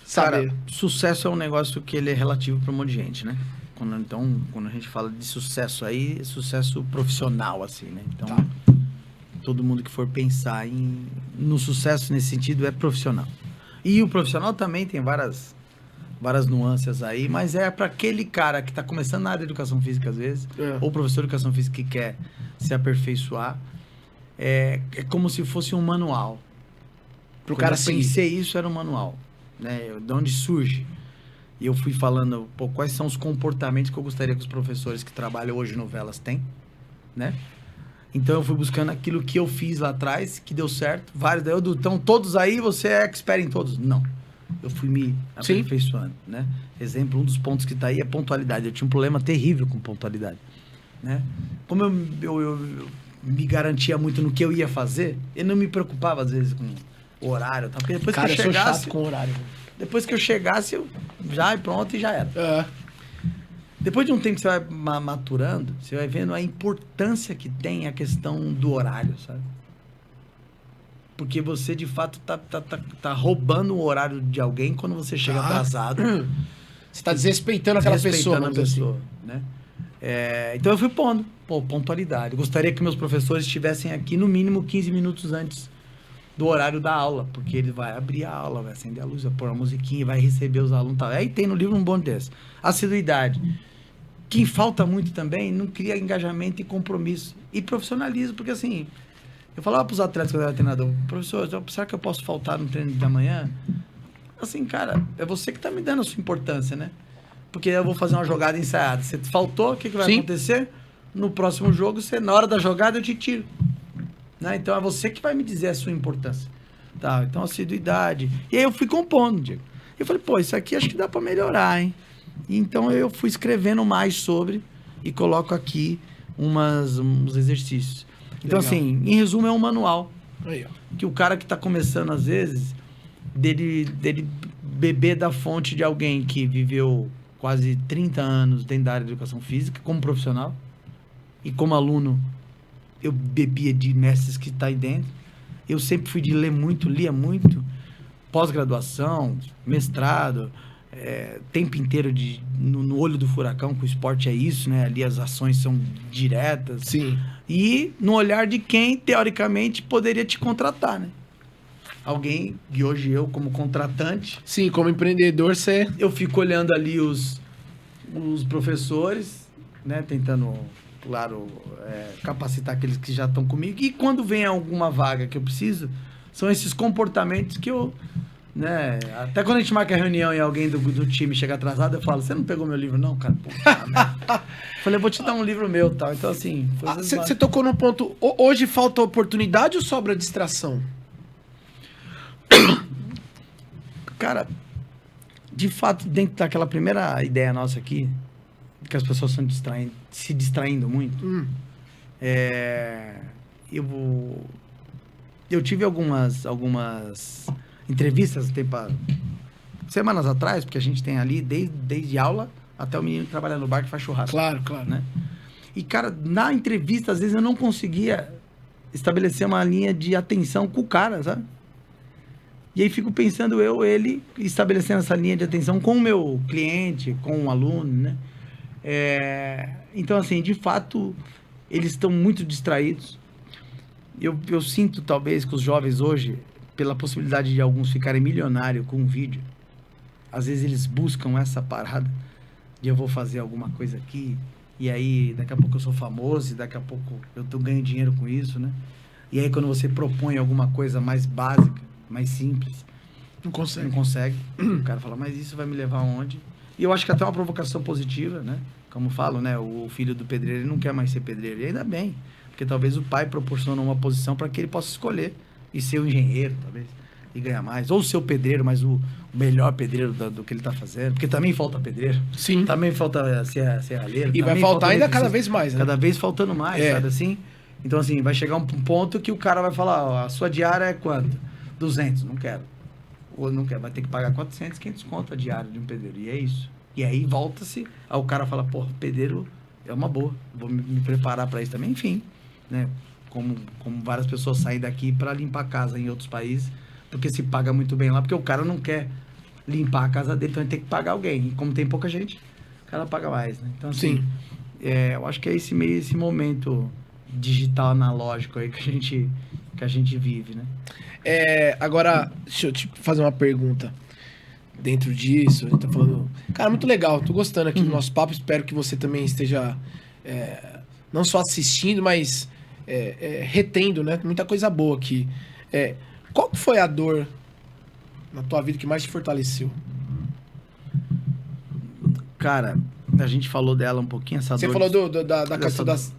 saber? Cara, sucesso é um negócio que ele é relativo pra um monte de gente, né? Quando a gente fala de sucesso aí, é sucesso profissional, assim, né? Então, todo mundo que for pensar no sucesso nesse sentido é profissional. E o profissional também tem várias nuances aí, mas é para aquele cara que está começando na área de educação física, às vezes, ou professor de educação física que quer se aperfeiçoar, é como se fosse um manual. Pro cara seguir. Pensei isso, era um manual, né? De onde surge? E eu fui falando, quais são os comportamentos que eu gostaria que os professores que trabalham hoje no Velas têm, né? Então eu fui buscando aquilo que eu fiz lá atrás, que deu certo. Vários, então todos aí, você é expert em todos. Não. Eu fui me aperfeiçoando, né? Exemplo, um dos pontos que tá aí é pontualidade. Eu tinha um problema terrível com pontualidade, né? Como eu me garantia muito no que eu ia fazer, eu não me preocupava às vezes com o horário. Tá? Depois cara, que eu chegasse, sou chato com o horário. Depois que eu chegasse, eu já pronto e já era. Depois de um tempo que você vai maturando, você vai vendo a importância que tem a questão do horário, sabe? Porque você, de fato, tá roubando o horário de alguém quando você chega atrasado. Você tá desrespeitando aquela pessoa. Né? Então eu fui pondo, pontualidade. Gostaria que meus professores estivessem aqui no mínimo 15 minutos antes do horário da aula, porque ele vai abrir a aula, vai acender a luz, vai pôr uma musiquinha, vai receber os alunos e tal. Aí tem no livro um bom desse. Assiduidade. Quem falta muito também, não cria engajamento e compromisso. E profissionalismo, porque assim, eu falava pros atletas quando eu era treinador, professor, será que eu posso faltar no treino de amanhã? Assim, cara, é você que tá me dando a sua importância, né? Porque eu vou fazer uma jogada ensaiada. Você faltou, o que vai acontecer? No próximo jogo, na hora da jogada, eu te tiro. Né? Então é você que vai me dizer a sua importância. Tá, então assiduidade. E aí eu fui compondo, Diego. Eu falei, isso aqui acho que dá para melhorar, hein? E então eu fui escrevendo mais sobre e coloco aqui uns exercícios. Então, assim, em resumo, é um manual. Aí, que o cara que está começando, às vezes, dele beber da fonte de alguém que viveu quase 30 anos dentro da área de educação física, como profissional, e como aluno, eu bebia de mestres que está aí dentro. Eu sempre fui de ler muito, lia muito, pós-graduação, mestrado, tempo inteiro no olho do furacão, que o esporte é isso, né? Ali as ações são diretas. Sim. E no olhar de quem, teoricamente, poderia te contratar, né? Alguém, e hoje eu, como contratante... Sim, como empreendedor, você... Eu fico olhando ali os professores, né? Tentando, claro, capacitar aqueles que já estão comigo. E quando vem alguma vaga que eu preciso, são esses comportamentos que eu... Né? Até quando a gente marca a reunião e alguém do time chega atrasado, eu falo, você não pegou meu livro não, cara? Falei, eu vou te dar um livro meu, tal. Então, assim... Você tocou num ponto... Hoje falta oportunidade ou sobra distração? Cara, de fato, dentro daquela primeira ideia nossa aqui, que as pessoas estão se distraindo muito, eu tive algumas entrevistas, semanas atrás, porque a gente tem ali desde aula até o menino que trabalha no bar que faz churrasco. Claro. Né? E, cara, na entrevista, às vezes eu não conseguia estabelecer uma linha de atenção com o cara, sabe? E aí fico pensando ele estabelecendo essa linha de atenção com o meu cliente, com o aluno, né? Então, assim, de fato, eles estão muito distraídos. Eu sinto, talvez, que os jovens hoje, pela possibilidade de alguns ficarem milionários com um vídeo, às vezes eles buscam essa parada de eu vou fazer alguma coisa aqui, e aí daqui a pouco eu sou famoso, e daqui a pouco eu ganho dinheiro com isso, né? E aí quando você propõe alguma coisa mais básica, mais simples, não consegue. O cara fala, mas isso vai me levar aonde? E eu acho que até uma provocação positiva, né? Como falo, né? O filho do pedreiro, ele não quer mais ser pedreiro. E ainda bem, porque talvez o pai proporciona uma posição para que ele possa escolher e ser um engenheiro, talvez, e ganhar mais. Ou ser o pedreiro, mas o melhor pedreiro do que ele está fazendo. Porque também falta pedreiro. Sim. Também falta serralheiro. E vai faltar ainda cada vez mais, né? Cada vez faltando mais, sabe assim? Então, assim, vai chegar um ponto que o cara vai falar, ó, a sua diária é quanto? 200, não quero. Ou não quer, vai ter que pagar 400, 500 conto a diária de um pedreiro. E é isso. E aí volta-se, aí o cara fala, pô, pedreiro é uma boa, vou me preparar para isso também. Enfim, né? Como várias pessoas saem daqui para limpar a casa em outros países, porque se paga muito bem lá, porque o cara não quer limpar a casa dele, então ele tem que pagar alguém. E como tem pouca gente, o cara paga mais, né? Então, assim, eu acho que é esse momento digital analógico aí que a gente vive, né? Agora, deixa eu te fazer uma pergunta. Dentro disso, a gente tá falando... Cara, muito legal. Tô gostando aqui do nosso papo. Espero que você também esteja não só assistindo, mas retendo, né? Muita coisa boa aqui. Qual foi a dor na tua vida que mais te fortaleceu? Cara, a gente falou dela um pouquinho, essa você dor... Você falou da questão das...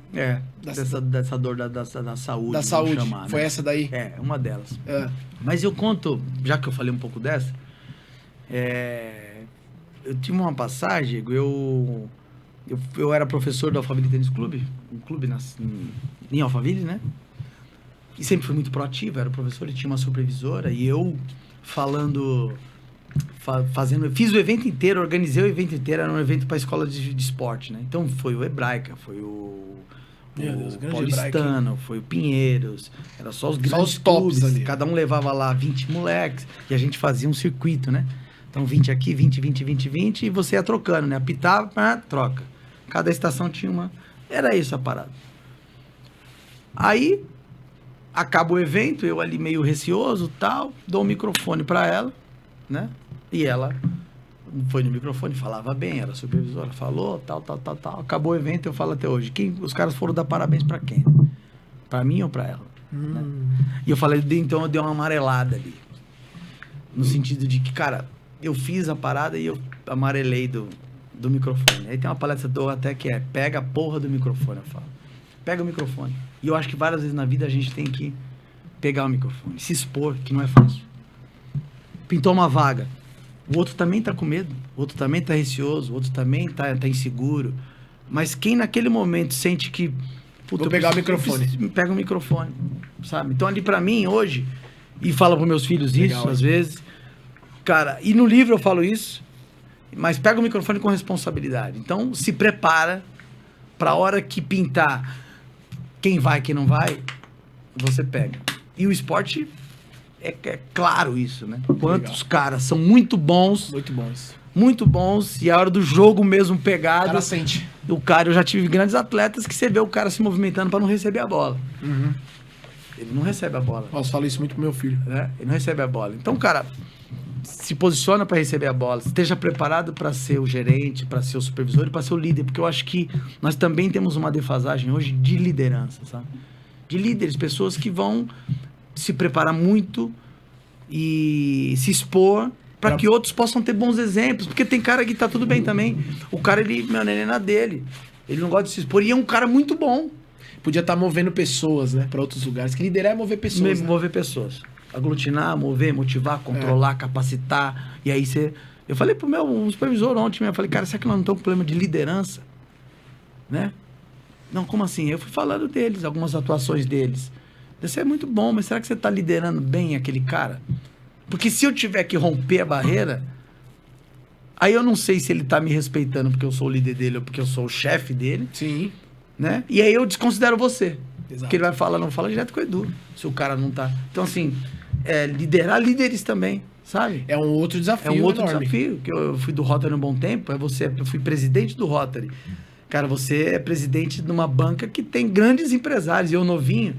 dessa dor da saúde. Da saúde. Chamar, foi né? essa daí? Uma delas. Mas eu conto, já que eu falei um pouco dessa, eu tive uma passagem, eu era professor do Alphaville Tênis Clube, um clube em Alphaville, né? E sempre fui muito proativo, era professor e tinha uma supervisora, e eu fiz o evento inteiro, organizei o evento inteiro, era um evento para a escola de esporte, né? Então foi o Hebraica, foi o Paulistano, Hebraica. Foi o Pinheiros, era só os grandes tops ali. Cada um levava lá 20 moleques, e a gente fazia um circuito, né? Então 20 aqui, 20, 20, 20, 20, e você ia trocando, né? Apitava, troca. Cada estação tinha uma... Era isso a parada. Aí, acaba o evento, eu ali meio receoso, tal, dou o microfone para ela, né? E ela foi no microfone, falava bem, era supervisora, falou, tal. Acabou o evento, eu falo até hoje. Os caras foram dar parabéns para quem? Para mim ou para ela? Né? E eu falei, então eu dei uma amarelada ali. No sentido de que, cara, eu fiz a parada e eu amarelei do microfone. Aí tem uma palestra do até que pega a porra do microfone, eu falo. Pega o microfone. E eu acho que várias vezes na vida a gente tem que pegar o microfone, se expor, que não é fácil. Pintou uma vaga. O outro também tá com medo, o outro também tá receoso, o outro também tá inseguro. Mas quem naquele momento sente que... Puta, vou pegar o microfone. Pega o microfone, sabe? Então ali pra mim, hoje, e falo pros meus filhos legal, isso, às vezes... Cara, e no livro eu falo isso, mas pega o microfone com responsabilidade. Então, se prepara pra hora que pintar quem vai, quem não vai, você pega. E o esporte... É claro isso, né? Quantos caras são muito bons. Muito bons. E a hora do jogo mesmo pegado... O cara sente. Eu já tive grandes atletas que você vê o cara se movimentando para não receber a bola. Ele não recebe a bola. Nossa, falo isso muito pro meu filho. Né? Ele não recebe a bola. Então, cara, se posiciona para receber a bola. Esteja preparado para ser o gerente, para ser o supervisor e para ser o líder. Porque eu acho que nós também temos uma defasagem hoje de liderança, sabe? De líderes, pessoas que vão... se preparar muito e se expor para que outros possam ter bons exemplos, porque tem cara que tá tudo bem também, o cara, ele é na dele, ele não gosta de se expor, e é um cara muito bom. Podia estar movendo pessoas, né, para outros lugares, que liderar é mover pessoas. Mover pessoas, aglutinar, mover, motivar, controlar, capacitar, e aí eu falei pro meu supervisor ontem, eu falei, cara, será que nós não estamos com problema de liderança? Né? Não, como assim? Eu fui falando deles, algumas atuações deles. Isso é muito bom, mas será que você está liderando bem aquele cara? Porque se eu tiver que romper a barreira, aí eu não sei se ele está me respeitando porque eu sou o líder dele ou porque eu sou o chefe dele. Sim. Né? E aí eu desconsidero você. Exato. Porque ele vai falar, não fala direto com o Edu, se o cara não tá... Então, assim, liderar líderes também, sabe? É um outro desafio. É um outro desafio, que eu fui do Rotary um bom tempo, eu fui presidente do Rotary. Cara, você é presidente de uma banca que tem grandes empresários, e eu novinho...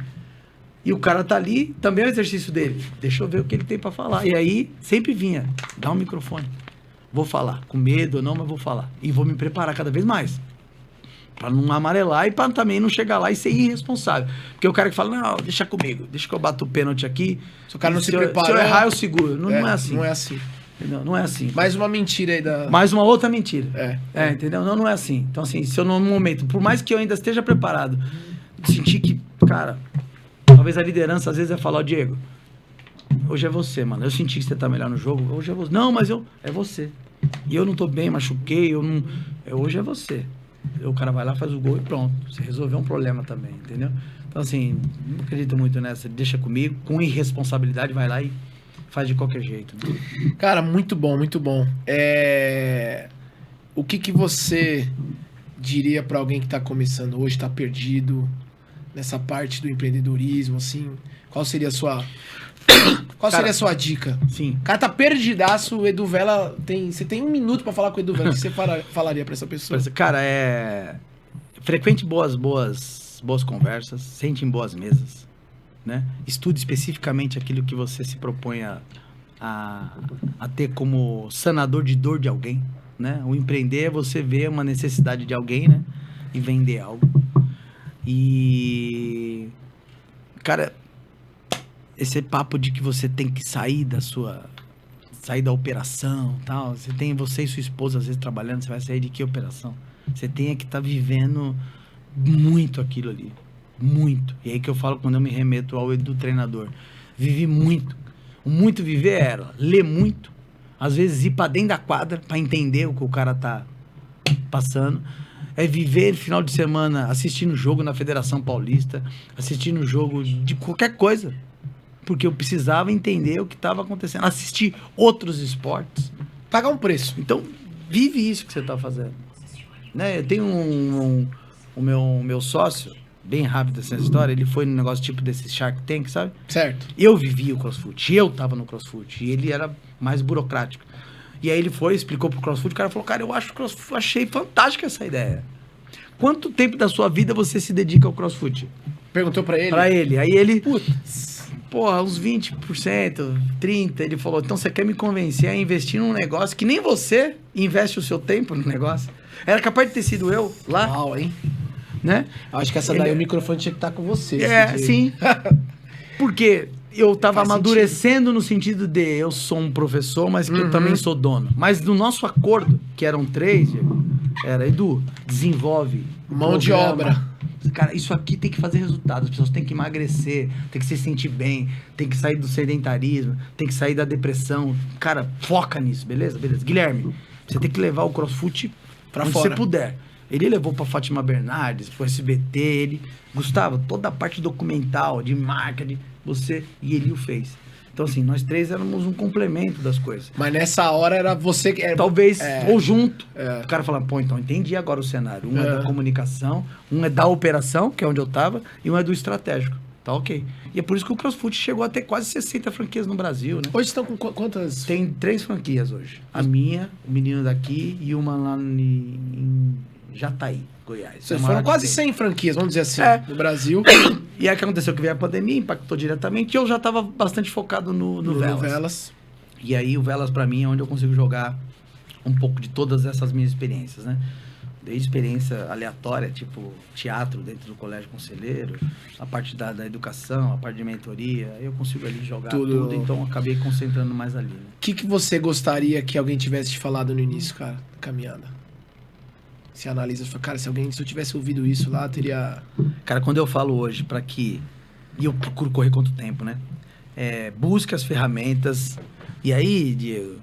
E o cara tá ali, também é o exercício dele. Deixa eu ver o que ele tem para falar. E aí, sempre vinha, dá um microfone. Vou falar, com medo ou não, mas vou falar. E vou me preparar cada vez mais. Para não amarelar e para também não chegar lá e ser irresponsável. Porque o cara que fala, não, deixa comigo, deixa que eu bato o pênalti aqui. Se o cara não se prepara... Se eu errar, eu seguro. Não é assim. Não é assim. Entendeu? Não é assim. Mais uma mentira aí da... Mais uma outra mentira. Entendeu? Não é assim. Então, assim, se eu no momento, por mais que eu ainda esteja preparado, sentir que, cara, talvez a liderança às vezes é falar, Diego, hoje é você, mano. Eu senti que você tá melhor no jogo, hoje é você. Não, mas é você. E eu não tô bem, machuquei, hoje é você. O cara vai lá, faz o gol e pronto. Você resolveu um problema também, entendeu? Então, assim, não acredito muito nessa. Deixa comigo, com irresponsabilidade, vai lá e faz de qualquer jeito. Né? Cara, muito bom, muito bom. O que você diria pra alguém que tá começando hoje, tá perdido nessa parte do empreendedorismo, assim? Qual seria a sua... seria a sua dica? Sim. O cara tá perdidaço, o Edu Vela você tem 1 minuto pra falar com o Edu Vela. O que você falaria pra essa pessoa? Cara, frequente boas conversas, sente em boas mesas, né? Estude especificamente aquilo que você se propõe a ter como sanador de dor de alguém, né? O empreender é você ver uma necessidade de alguém, né? E vender algo. E... Cara... Esse papo de que você tem que sair da operação, tal. Você e sua esposa às vezes trabalhando, você vai sair de que operação? Você tem que estar vivendo muito aquilo ali, muito. E aí que eu falo quando eu me remeto ao Edu treinador, vivi muito. O muito viver era ler muito, às vezes ir para dentro da quadra para entender o que o cara tá passando. É viver final de semana assistindo jogo na Federação Paulista, assistindo jogo de qualquer coisa. Porque eu precisava entender o que estava acontecendo. Assistir outros esportes. Pagar um preço. Então, vive isso que você está fazendo. Né? Eu tenho o meu sócio, bem rápido essa história, ele foi num negócio tipo desse Shark Tank, sabe? Certo. Eu vivia o CrossFit, eu estava no CrossFit, e ele era mais burocrático. E aí ele foi, explicou pro CrossFit, o cara falou, cara, eu achei fantástica essa ideia. Quanto tempo da sua vida você se dedica ao CrossFit? Perguntou pra ele? Pra ele. Aí ele... Putz... Porra, uns 20%, 30%. Ele falou, então você quer me convencer a investir num negócio que nem você investe o seu tempo no negócio? Era capaz de ter sido eu lá. Uau, hein? Né? Acho que essa daí o microfone tinha que estar com você. Sim. Porque eu tava amadurecendo no sentido de eu sou um professor, mas que eu também sou dono. Mas no nosso acordo, que eram 3, era, Edu, desenvolve mão de obra. Cara, isso aqui tem que fazer resultado. As pessoas têm que emagrecer, tem que se sentir bem, tem que sair do sedentarismo, tem que sair da depressão. Cara, foca nisso, beleza? Guilherme, você tem que levar o CrossFit pra onde você puder. Ele levou pra Fátima Bernardes, pro SBT, Gustavo, toda a parte documental, de marketing, e ele o fez. Então, assim, nós 3 éramos um complemento das coisas. Mas nessa hora era você que... Talvez, ou junto. O cara falava, pô, então entendi agora o cenário. Um é da comunicação, um é da operação, que é onde eu tava, e um é do estratégico. Tá ok. E é por isso que o CrossFit chegou a ter quase 60 franquias no Brasil, né? Hoje estão com quantas? Tem 3 franquias hoje. A minha, o menino daqui e uma lá em Jataí, Goiás. Vocês foram quase 100 franquias, vamos dizer assim, no Brasil. E aí o que aconteceu? Que veio a pandemia, impactou diretamente, e eu já estava bastante focado no Velas. E aí o Velas, para mim, é onde eu consigo jogar um pouco de todas essas minhas experiências, né? Desde experiência aleatória, tipo teatro dentro do colégio conselheiro, a parte da educação, a parte de mentoria, eu consigo ali jogar tudo, então acabei concentrando mais ali. Né? O que você gostaria que alguém tivesse te falado no início, cara, da caminhada? Você analisa e fala, cara, se eu tivesse ouvido isso lá, teria... Cara, quando eu falo hoje para que... E eu procuro correr quanto tempo, né? Busque as ferramentas. E aí, Diego...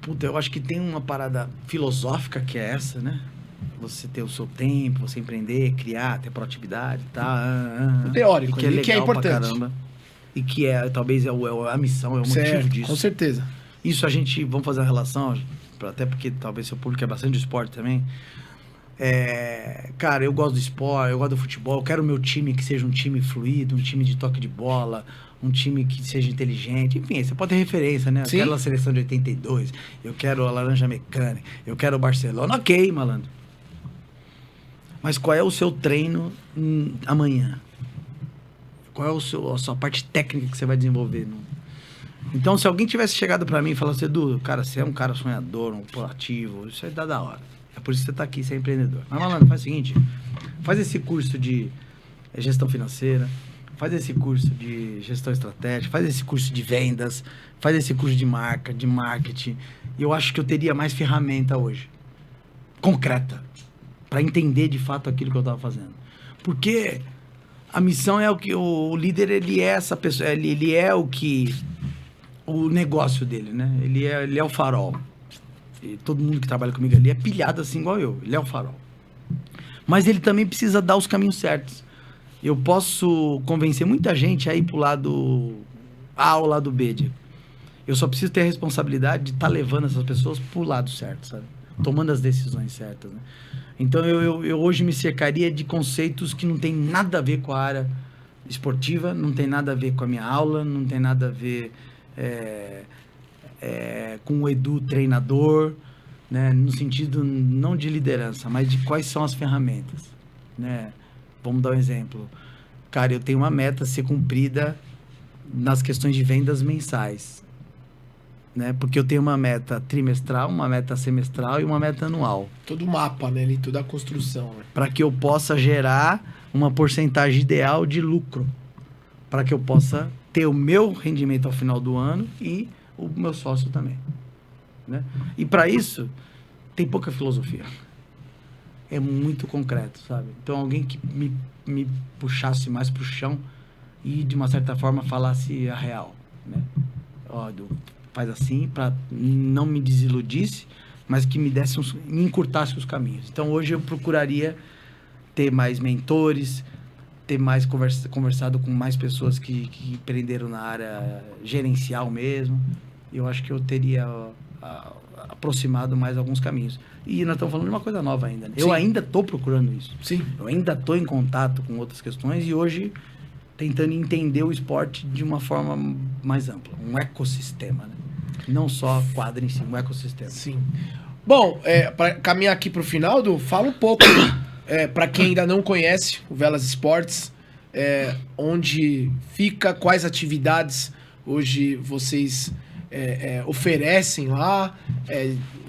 Puta, eu acho que tem uma parada filosófica que é essa, né? Você ter o seu tempo, você empreender, criar, ter proatividade e tal. Teórico, que é legal que é importante. Pra caramba. E que talvez a missão, é o motivo disso. Com certeza. Isso vamos fazer a relação... Até porque talvez seu público é bastante de esporte também. Cara, eu gosto do esporte, eu gosto do futebol. Eu quero o meu time que seja um time fluido, um time de toque de bola, um time que seja inteligente. Enfim, você pode ter referência, né? Eu quero a seleção de 82, eu quero a Laranja Mecânica, eu quero o Barcelona. Ok, malandro. Mas qual é o seu treino amanhã? Qual é a sua parte técnica que você vai desenvolver? Então, se alguém tivesse chegado pra mim e falasse, Edu, cara, você é um cara sonhador, um proativo, isso aí dá da hora. É por isso que você tá aqui, você é empreendedor. Mas, malandro, faz o seguinte, faz esse curso de gestão financeira, faz esse curso de gestão estratégica, faz esse curso de vendas, faz esse curso de marca, de marketing. E eu acho que eu teria mais ferramenta hoje, concreta, para entender de fato aquilo que eu estava fazendo. Porque a missão é o que o líder, ele é essa pessoa, ele é o negócio dele, né? Ele é o farol. E todo mundo que trabalha comigo ali é pilhado assim igual eu, ele é o farol. Mas ele também precisa dar os caminhos certos. Eu posso convencer muita gente a ir pro lado A ou lado B, Diego. Eu só preciso ter a responsabilidade de estar levando essas pessoas pro lado certo, sabe? Tomando as decisões certas, né? Então, eu hoje me cercaria de conceitos que não tem nada a ver com a área esportiva, não tem nada a ver com a minha aula, não tem nada a ver com o Edu treinador, né? No sentido não de liderança, mas de quais são as ferramentas, né? Vamos dar um exemplo. Cara, eu tenho uma meta a ser cumprida nas questões de vendas mensais, né? Porque eu tenho uma meta trimestral, uma meta semestral e uma meta anual. Todo o mapa, né? Ali, toda a construção. Né? Para que eu possa gerar uma porcentagem ideal de lucro. Para que eu possa ter o meu rendimento ao final do ano e o meu sócio também, né? E para isso, tem pouca filosofia. É muito concreto, sabe? Então, alguém que me puxasse mais pro chão e, de uma certa forma, falasse a real, né? Ó, faz assim, para não me desiludisse, mas que me encurtasse os caminhos. Então, hoje eu procuraria ter mais mentores, ter mais conversado com mais pessoas que empreenderam na área gerencial mesmo. Eu acho que eu teria aproximado mais alguns caminhos. E nós estamos falando de uma coisa nova ainda, né? Eu ainda estou procurando isso. Sim. Eu ainda estou em contato com outras questões e hoje tentando entender o esporte de uma forma mais ampla. Um ecossistema, né? Não só quadra em si, um ecossistema. Sim. Bom, para caminhar aqui para o final, fala um pouco para quem ainda não conhece o Velas Esportes, onde fica, quais atividades hoje vocês oferecem lá,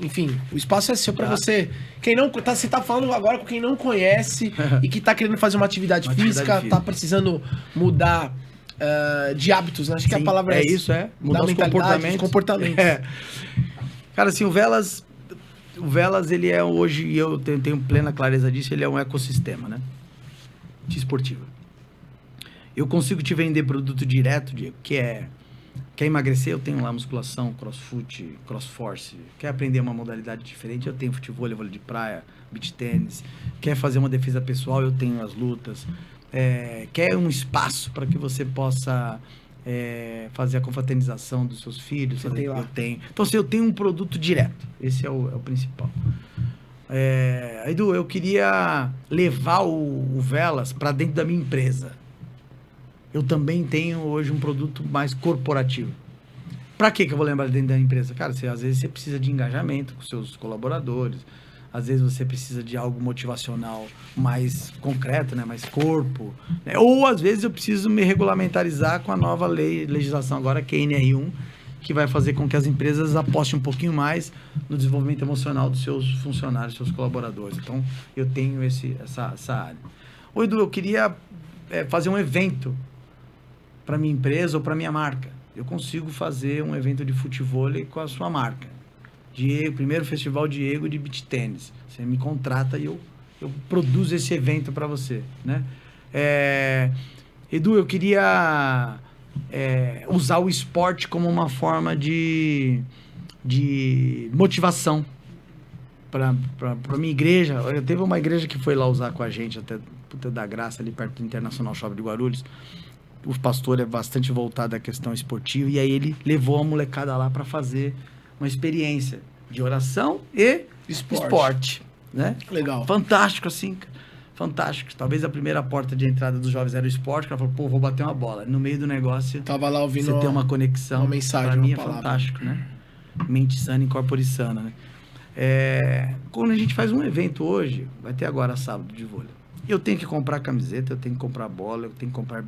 enfim, o espaço é seu para você. Quem não você tá falando agora com quem não conhece e que tá querendo fazer uma atividade física, tá precisando mudar de hábitos, né? Acho que a palavra é isso, mudar os comportamentos. Cara, assim, o Velas, ele é hoje, e eu tenho plena clareza disso, ele é um ecossistema, né? De esportiva. Eu consigo te vender produto direto, Diego, quer emagrecer, eu tenho lá musculação, crossfit, crossforce. Quer aprender uma modalidade diferente, eu tenho futebol, vôlei de praia, beach tênis. Quer fazer uma defesa pessoal, eu tenho as lutas. Quer um espaço para que você possa fazer a confraternização dos seus filhos? Eu tenho. Então, assim, eu tenho um produto direto. Esse é o principal. Edu, eu queria levar o Velas para dentro da minha empresa. Eu também tenho hoje um produto mais corporativo. Para que eu vou lembrar dentro da empresa? Cara, às vezes você precisa de engajamento com seus colaboradores, às vezes você precisa de algo motivacional mais concreto, né? Mais corpo, né? Ou às vezes eu preciso me regulamentarizar com a nova legislação agora, que é a NR1, que vai fazer com que as empresas apostem um pouquinho mais no desenvolvimento emocional dos seus funcionários, seus colaboradores. Então, eu tenho essa área. Ô, Edu, eu queria fazer um evento para minha empresa ou para minha marca. Eu consigo fazer um evento de futevôlei com a sua marca. Diego, primeiro festival Diego de beach tênis. Você me contrata e eu produzo esse evento para você, né? Edu, eu queria usar o esporte como uma forma de motivação para minha igreja. Eu teve uma igreja que foi lá usar com a gente, até Puta da Graça, ali perto do Internacional Shopping de Guarulhos. O pastor é bastante voltado à questão esportiva, e aí ele levou a molecada lá para fazer uma experiência de oração e esporte, né? Legal. Fantástico, assim, cara. Fantástico. Talvez a primeira porta de entrada dos jovens era o esporte, o cara falou, pô, vou bater uma bola. No meio do negócio, tava lá ouvindo você tem uma conexão. Uma mensagem, pra mim é palavra. fantástico, né? Mente sana e corpore sana, né? Quando a gente faz um evento hoje, vai ter agora sábado de vôlei. Eu tenho que comprar camiseta, eu tenho que comprar bola, eu tenho que comprar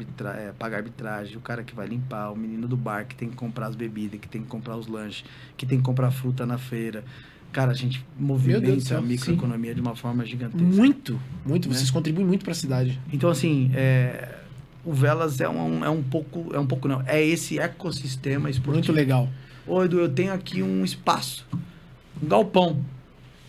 pagar arbitragem, o cara que vai limpar, o menino do bar que tem que comprar as bebidas, que tem que comprar os lanches, que tem que comprar fruta na feira. Cara, a gente movimenta a microeconomia de uma forma gigantesca. Muito, muito. Né? Vocês contribuem muito para a cidade. Então, assim, o Velas é um pouco não, é esse ecossistema esportivo. Muito legal. Ô, Edu, eu tenho aqui um espaço, um galpão.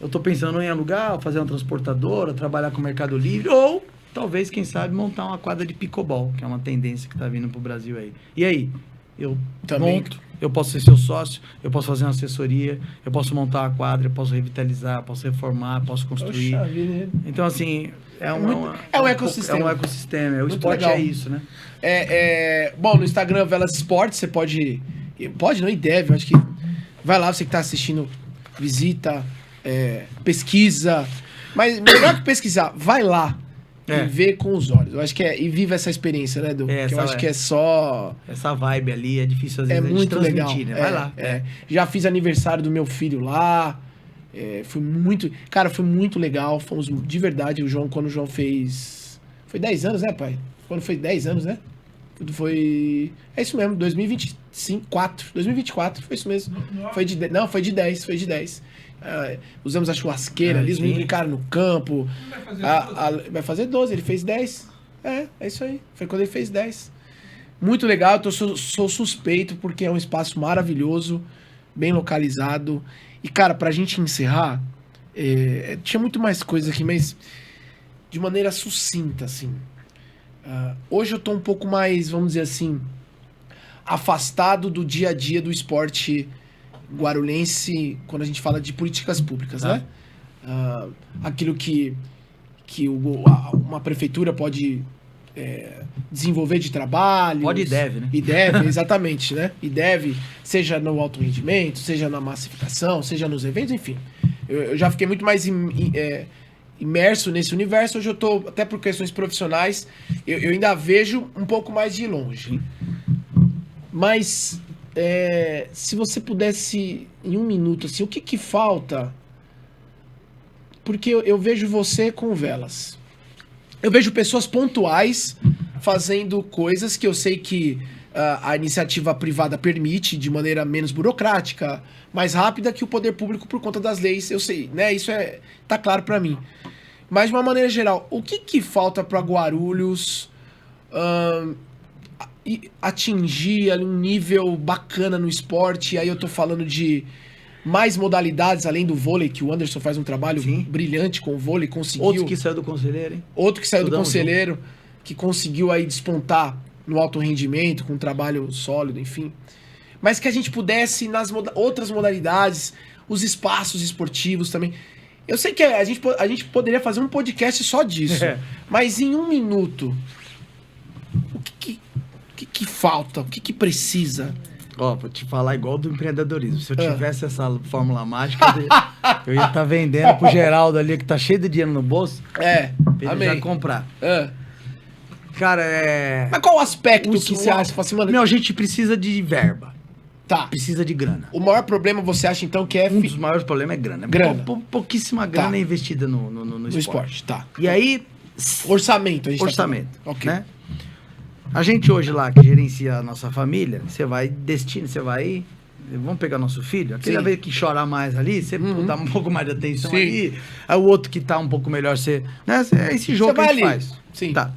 Eu tô pensando em alugar, fazer uma transportadora, trabalhar com o Mercado Livre, ou talvez, quem sabe, montar uma quadra de pickleball, que é uma tendência que tá vindo pro Brasil aí. E aí? Eu também monto, eu posso ser seu sócio, eu posso fazer uma assessoria, eu posso montar uma quadra, eu posso revitalizar, posso reformar, posso construir. Poxa vida. Então, assim, é um ecossistema. É um ecossistema. O Muito esporte legal. é isso, né? Bom, no Instagram, Velas Esportes, você pode... Pode, não, e deve. Eu acho que... Vai lá, você que tá assistindo, visita, pesquisa. Mas melhor que pesquisar, vai lá. E ver com os olhos. Eu acho que e viva essa experiência, né, Edu? Que eu acho que é só... Essa vibe ali é difícil às vezes de muito legal. Né? Vai lá. Já fiz aniversário do meu filho lá. Foi muito... Cara, foi muito legal. Fomos de verdade. Quando o João fez... Foi 10 anos, né, pai? Quando foi 10 anos, né? Foi... É isso mesmo, 2024. Foi isso mesmo. Foi de 10. Usamos a churrasqueira ali, os meninos brincaram no campo. Vai fazer 12, ele fez 10. É isso aí. Foi quando ele fez 10. Muito legal, eu sou suspeito porque é um espaço maravilhoso, bem localizado. E, cara, pra gente encerrar, tinha muito mais coisa aqui, mas de maneira sucinta, assim. Hoje eu tô um pouco mais, vamos dizer assim, afastado do dia a dia do esporte guarulhense, quando a gente fala de políticas públicas, né? Aquilo que uma prefeitura pode desenvolver de trabalho. Pode e deve, né? E deve, exatamente, né? E deve, seja no alto rendimento, seja na massificação, seja nos eventos, enfim. Eu já fiquei muito mais imerso nesse universo. Hoje eu tô, até por questões profissionais, eu ainda vejo um pouco mais de longe. Sim. Mas... se você pudesse, em um minuto, assim, o que falta? Porque eu vejo você com Velas. Eu vejo pessoas pontuais fazendo coisas que eu sei que a iniciativa privada permite de maneira menos burocrática, mais rápida que o poder público por conta das leis. Eu sei, né? Isso tá claro pra mim. Mas de uma maneira geral, o que falta pra Guarulhos atingir ali um nível bacana no esporte? Aí eu tô falando de mais modalidades além do vôlei, que o Anderson faz um trabalho brilhante com o vôlei, conseguiu... Outro que saiu do conselheiro, hein? Outro que saiu do conselheiro, que conseguiu aí despontar no alto rendimento, com um trabalho sólido, enfim. Mas que a gente pudesse, nas outras modalidades, os espaços esportivos também... Eu sei que a gente poderia fazer um podcast só disso, mas em um minuto, o que falta? O que precisa? Vou te falar igual do empreendedorismo. Se eu tivesse essa fórmula mágica, eu ia estar vendendo pro Geraldo ali, que tá cheio de dinheiro no bolso. Pra ele já comprar. Cara, Mas qual o aspecto que você acha? Assim, mano, a gente precisa de verba. Tá. Precisa de grana. O maior problema você acha, então, que é... Um dos maiores problemas é grana. Pouquíssima grana é investida no esporte. Tá. E aí... Orçamento. Orçamento. Tá, ok. Né? A gente hoje lá, que gerencia a nossa família, você vai... Vamos pegar nosso filho? Aquele vez que chora mais ali, você dá um pouco mais de atenção ali. Aí o outro que tá um pouco melhor, você... Né? É esse jogo que a gente faz. Sim. Tá.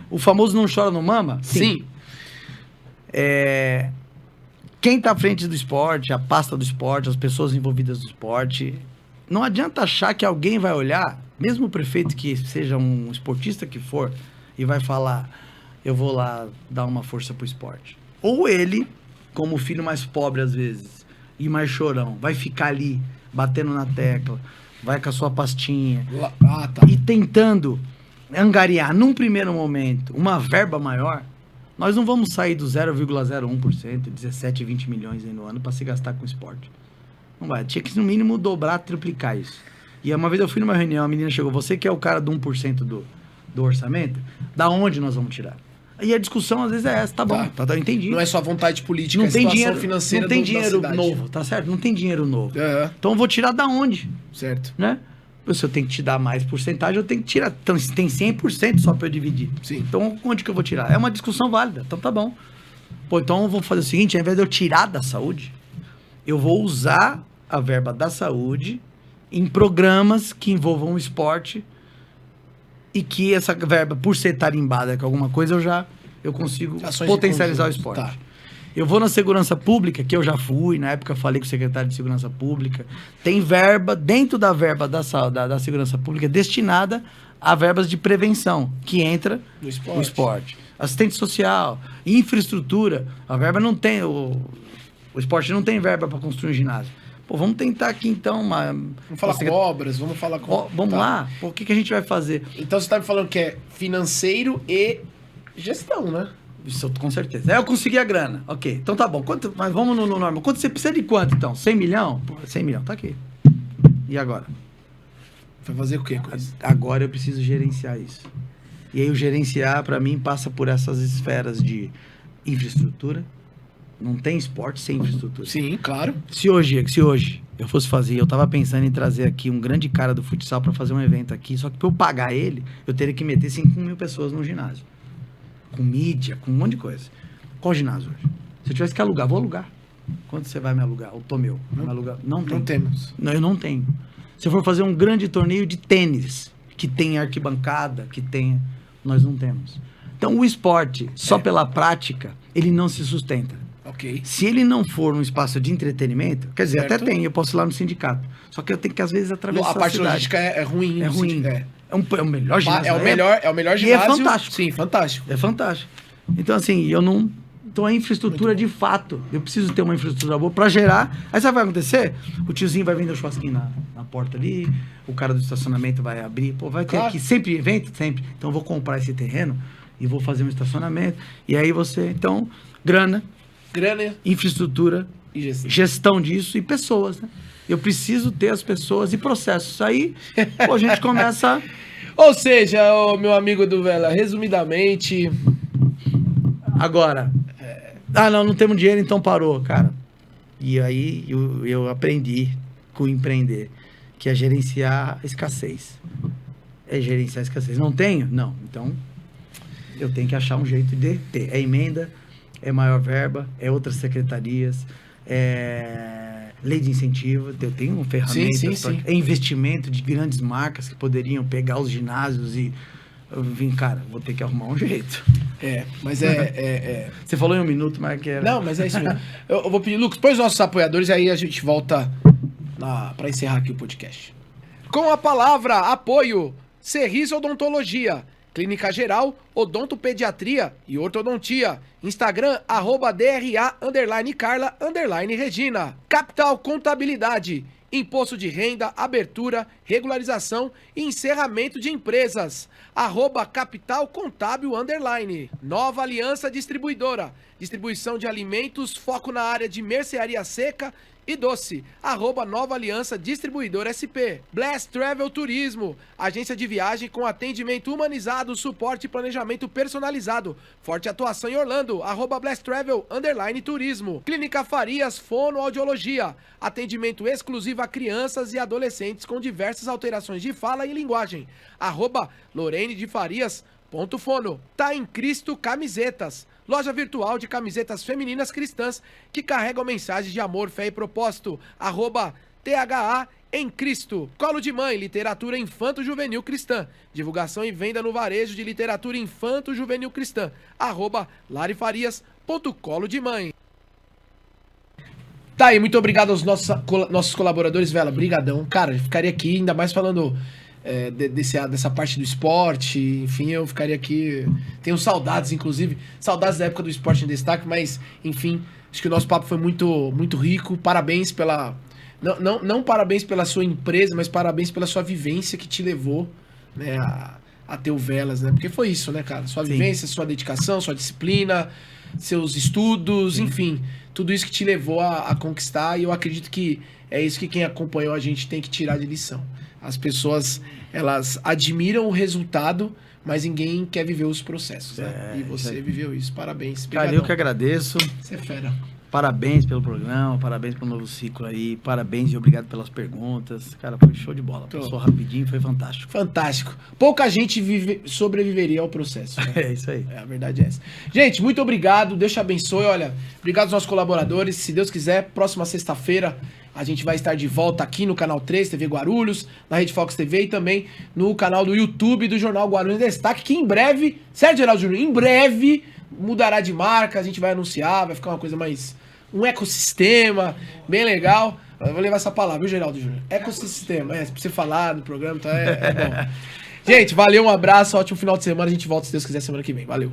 O famoso não chora, não mama? Sim. Quem tá à frente do esporte, a pasta do esporte, as pessoas envolvidas no esporte, não adianta achar que alguém vai olhar, mesmo o prefeito que seja um esportista que for, e vai falar, eu vou lá dar uma força pro esporte. Ou ele, como o filho mais pobre às vezes, e mais chorão, vai ficar ali, batendo na tecla, vai com a sua pastinha, e tentando angariar, num primeiro momento, uma verba maior. Nós não vamos sair do 0,01%, 17, 20 milhões aí no ano para se gastar com esporte. Não vai. Tinha que, no mínimo, dobrar, triplicar isso. E uma vez eu fui numa reunião, a menina chegou, você que é o cara do 1% do orçamento, da onde nós vamos tirar? E a discussão, às vezes, é essa. Tá bom, eu entendi. Não é só vontade política, não tem dinheiro financeira. Não tem dinheiro novo, tá certo? Não tem dinheiro novo. Então eu vou tirar da onde? Certo. Né? Se eu tenho que te dar mais porcentagem, eu tenho que tirar. Então, se tem 100% só para eu dividir. Sim. Então, onde que eu vou tirar? É uma discussão válida. Então, tá bom. Então eu vou fazer o seguinte, ao invés de eu tirar da saúde, eu vou usar a verba da saúde em programas que envolvam o esporte e que essa verba, por ser tarimbada com alguma coisa, eu já eu consigo potencializar o esporte. Tá. Eu vou na segurança pública, que eu já fui, na época eu falei com o secretário de segurança pública, tem verba, dentro da verba da segurança pública, destinada a verbas de prevenção, que entra no esporte. Assistente social, infraestrutura, a verba não tem, o esporte não tem verba para construir um ginásio. Pô, vamos tentar aqui então vamos falar com obras, vamos falar com... Vamos lá? Pô, o que a gente vai fazer? Então você tá me falando que é financeiro e gestão, né? Isso, com certeza. Eu consegui a grana. Ok, então tá bom. Mas vamos no normal. Quanto você precisa de quanto, então? 100 milhões? 100 milhões, tá aqui. E agora? Vai fazer o quê com isso? Agora eu preciso gerenciar isso. E aí o gerenciar, para mim, passa por essas esferas de infraestrutura. Não tem esporte sem infraestrutura. Sim, claro. Se hoje eu fosse fazer, eu tava pensando em trazer aqui um grande cara do futsal para fazer um evento aqui, só que para eu pagar ele, eu teria que meter 5 mil pessoas no ginásio. Com mídia, com um monte de coisa. Qual ginásio hoje? Se eu tivesse que alugar, vou alugar. Quanto você vai me alugar? O Tomeu. Vai me alugar? Não temos. Não, eu não tenho. Se eu for fazer um grande torneio de tênis, que tem arquibancada, que tem... Nós não temos. Então, o esporte, só pela prática, ele não se sustenta. Ok. Se ele não for um espaço de entretenimento, quer dizer, até tem, eu posso ir lá no sindicato. Só que eu tenho que, às vezes, atravessar a cidade. A parte logística é ruim. É ruim. É o melhor ginásio. É o melhor ginásio. E é fantástico. Sim, fantástico. É fantástico. Então, assim, eu não... Então, a infraestrutura, de fato, eu preciso ter uma infraestrutura boa para gerar. Aí sabe o que vai acontecer? O tiozinho vai vender o churrasquinho na porta ali, o cara do estacionamento vai abrir. Pô, vai ter aqui sempre evento? Sempre. Então, eu vou comprar esse terreno e vou fazer um estacionamento. E aí você... Então, grana, infraestrutura, e gestão disso e pessoas, né? Eu preciso ter as pessoas e processos. Aí, pô, a gente começa... Ou seja, meu amigo do Vela, resumidamente... Agora, não temos dinheiro, então parou, cara. E aí eu aprendi com empreender, que é gerenciar a escassez. É gerenciar a escassez. Não tenho? Não. Então, eu tenho que achar um jeito de ter. É emenda, é maior verba, é outras secretarias, é lei de incentivo, eu tenho ferramentas, sim. É investimento de grandes marcas que poderiam pegar os ginásios e... Eu vim, cara, vou ter que arrumar um jeito. Mas Você falou em 1 minuto, mas que era... Não, mas é isso mesmo. Eu vou pedir, Lucas, põe os nossos apoiadores, aí a gente volta para encerrar aqui o podcast. Com a palavra apoio, Cerris Odontologia, Clínica Geral, Odontopediatria e Ortodontia. Instagram, @DRA_Carla_Regina. Capital Contabilidade. Imposto de renda, abertura, regularização e encerramento de empresas. @Capital Contábil _. Nova Aliança Distribuidora. Distribuição de alimentos, foco na área de mercearia seca e doce. @Nova Aliança Distribuidora SP. Blast Travel Turismo. Agência de viagem com atendimento humanizado, suporte e planejamento personalizado. Forte atuação em Orlando. @Blast Travel _Turismo. Clínica Farias Fonoaudiologia. Atendimento exclusivo a crianças e adolescentes com diversas alterações de fala e linguagem. @Lorene de Farias.fono. Tá em Cristo Camisetas. Loja virtual de camisetas femininas cristãs que carregam mensagens de amor, fé e propósito. @THA em Cristo. Colo de Mãe, literatura infanto-juvenil cristã. Divulgação e venda no varejo de literatura infanto-juvenil cristã. @larifarias.colo de mãe. Tá aí, muito obrigado aos nossos colaboradores, Vela. Brigadão. Cara, ficaria aqui ainda mais falando... dessa parte do esporte, enfim, eu ficaria aqui, tenho saudades, inclusive, saudades da época do Esporte em Destaque, mas, enfim, acho que o nosso papo foi muito, muito rico, parabéns pela, não parabéns pela sua empresa, mas parabéns pela sua vivência que te levou, né, a ter o Velas, né, porque foi isso, né, cara, sua vivência, sua dedicação, sua disciplina, seus estudos, enfim, tudo isso que te levou a conquistar, e eu acredito que é isso que quem acompanhou a gente tem que tirar de lição. As pessoas, elas admiram o resultado, mas ninguém quer viver os processos, né? E você viveu isso. Parabéns. Cara, eu que agradeço. Você é fera. Parabéns pelo programa, parabéns pelo novo ciclo aí, parabéns e obrigado pelas perguntas. Cara, foi show de bola. Passou rapidinho, foi fantástico. Fantástico. Pouca gente sobreviveria ao processo, né? É isso aí. A verdade é essa. Gente, muito obrigado. Deus te abençoe. Olha, obrigado aos nossos colaboradores. Se Deus quiser, próxima sexta-feira a gente vai estar de volta aqui no Canal 3, TV Guarulhos, na Rede Fox TV e também no canal do YouTube do Jornal Guarulhos em Destaque, que em breve, certo, Geraldo Júnior? Em breve mudará de marca, a gente vai anunciar, vai ficar uma coisa mais... Um ecossistema bem legal. Eu vou levar essa palavra, viu, Geraldo Júnior? Ecossistema, pra você falar no programa, tá? É bom. Gente, valeu, um abraço, ótimo final de semana. A gente volta, se Deus quiser, semana que vem. Valeu.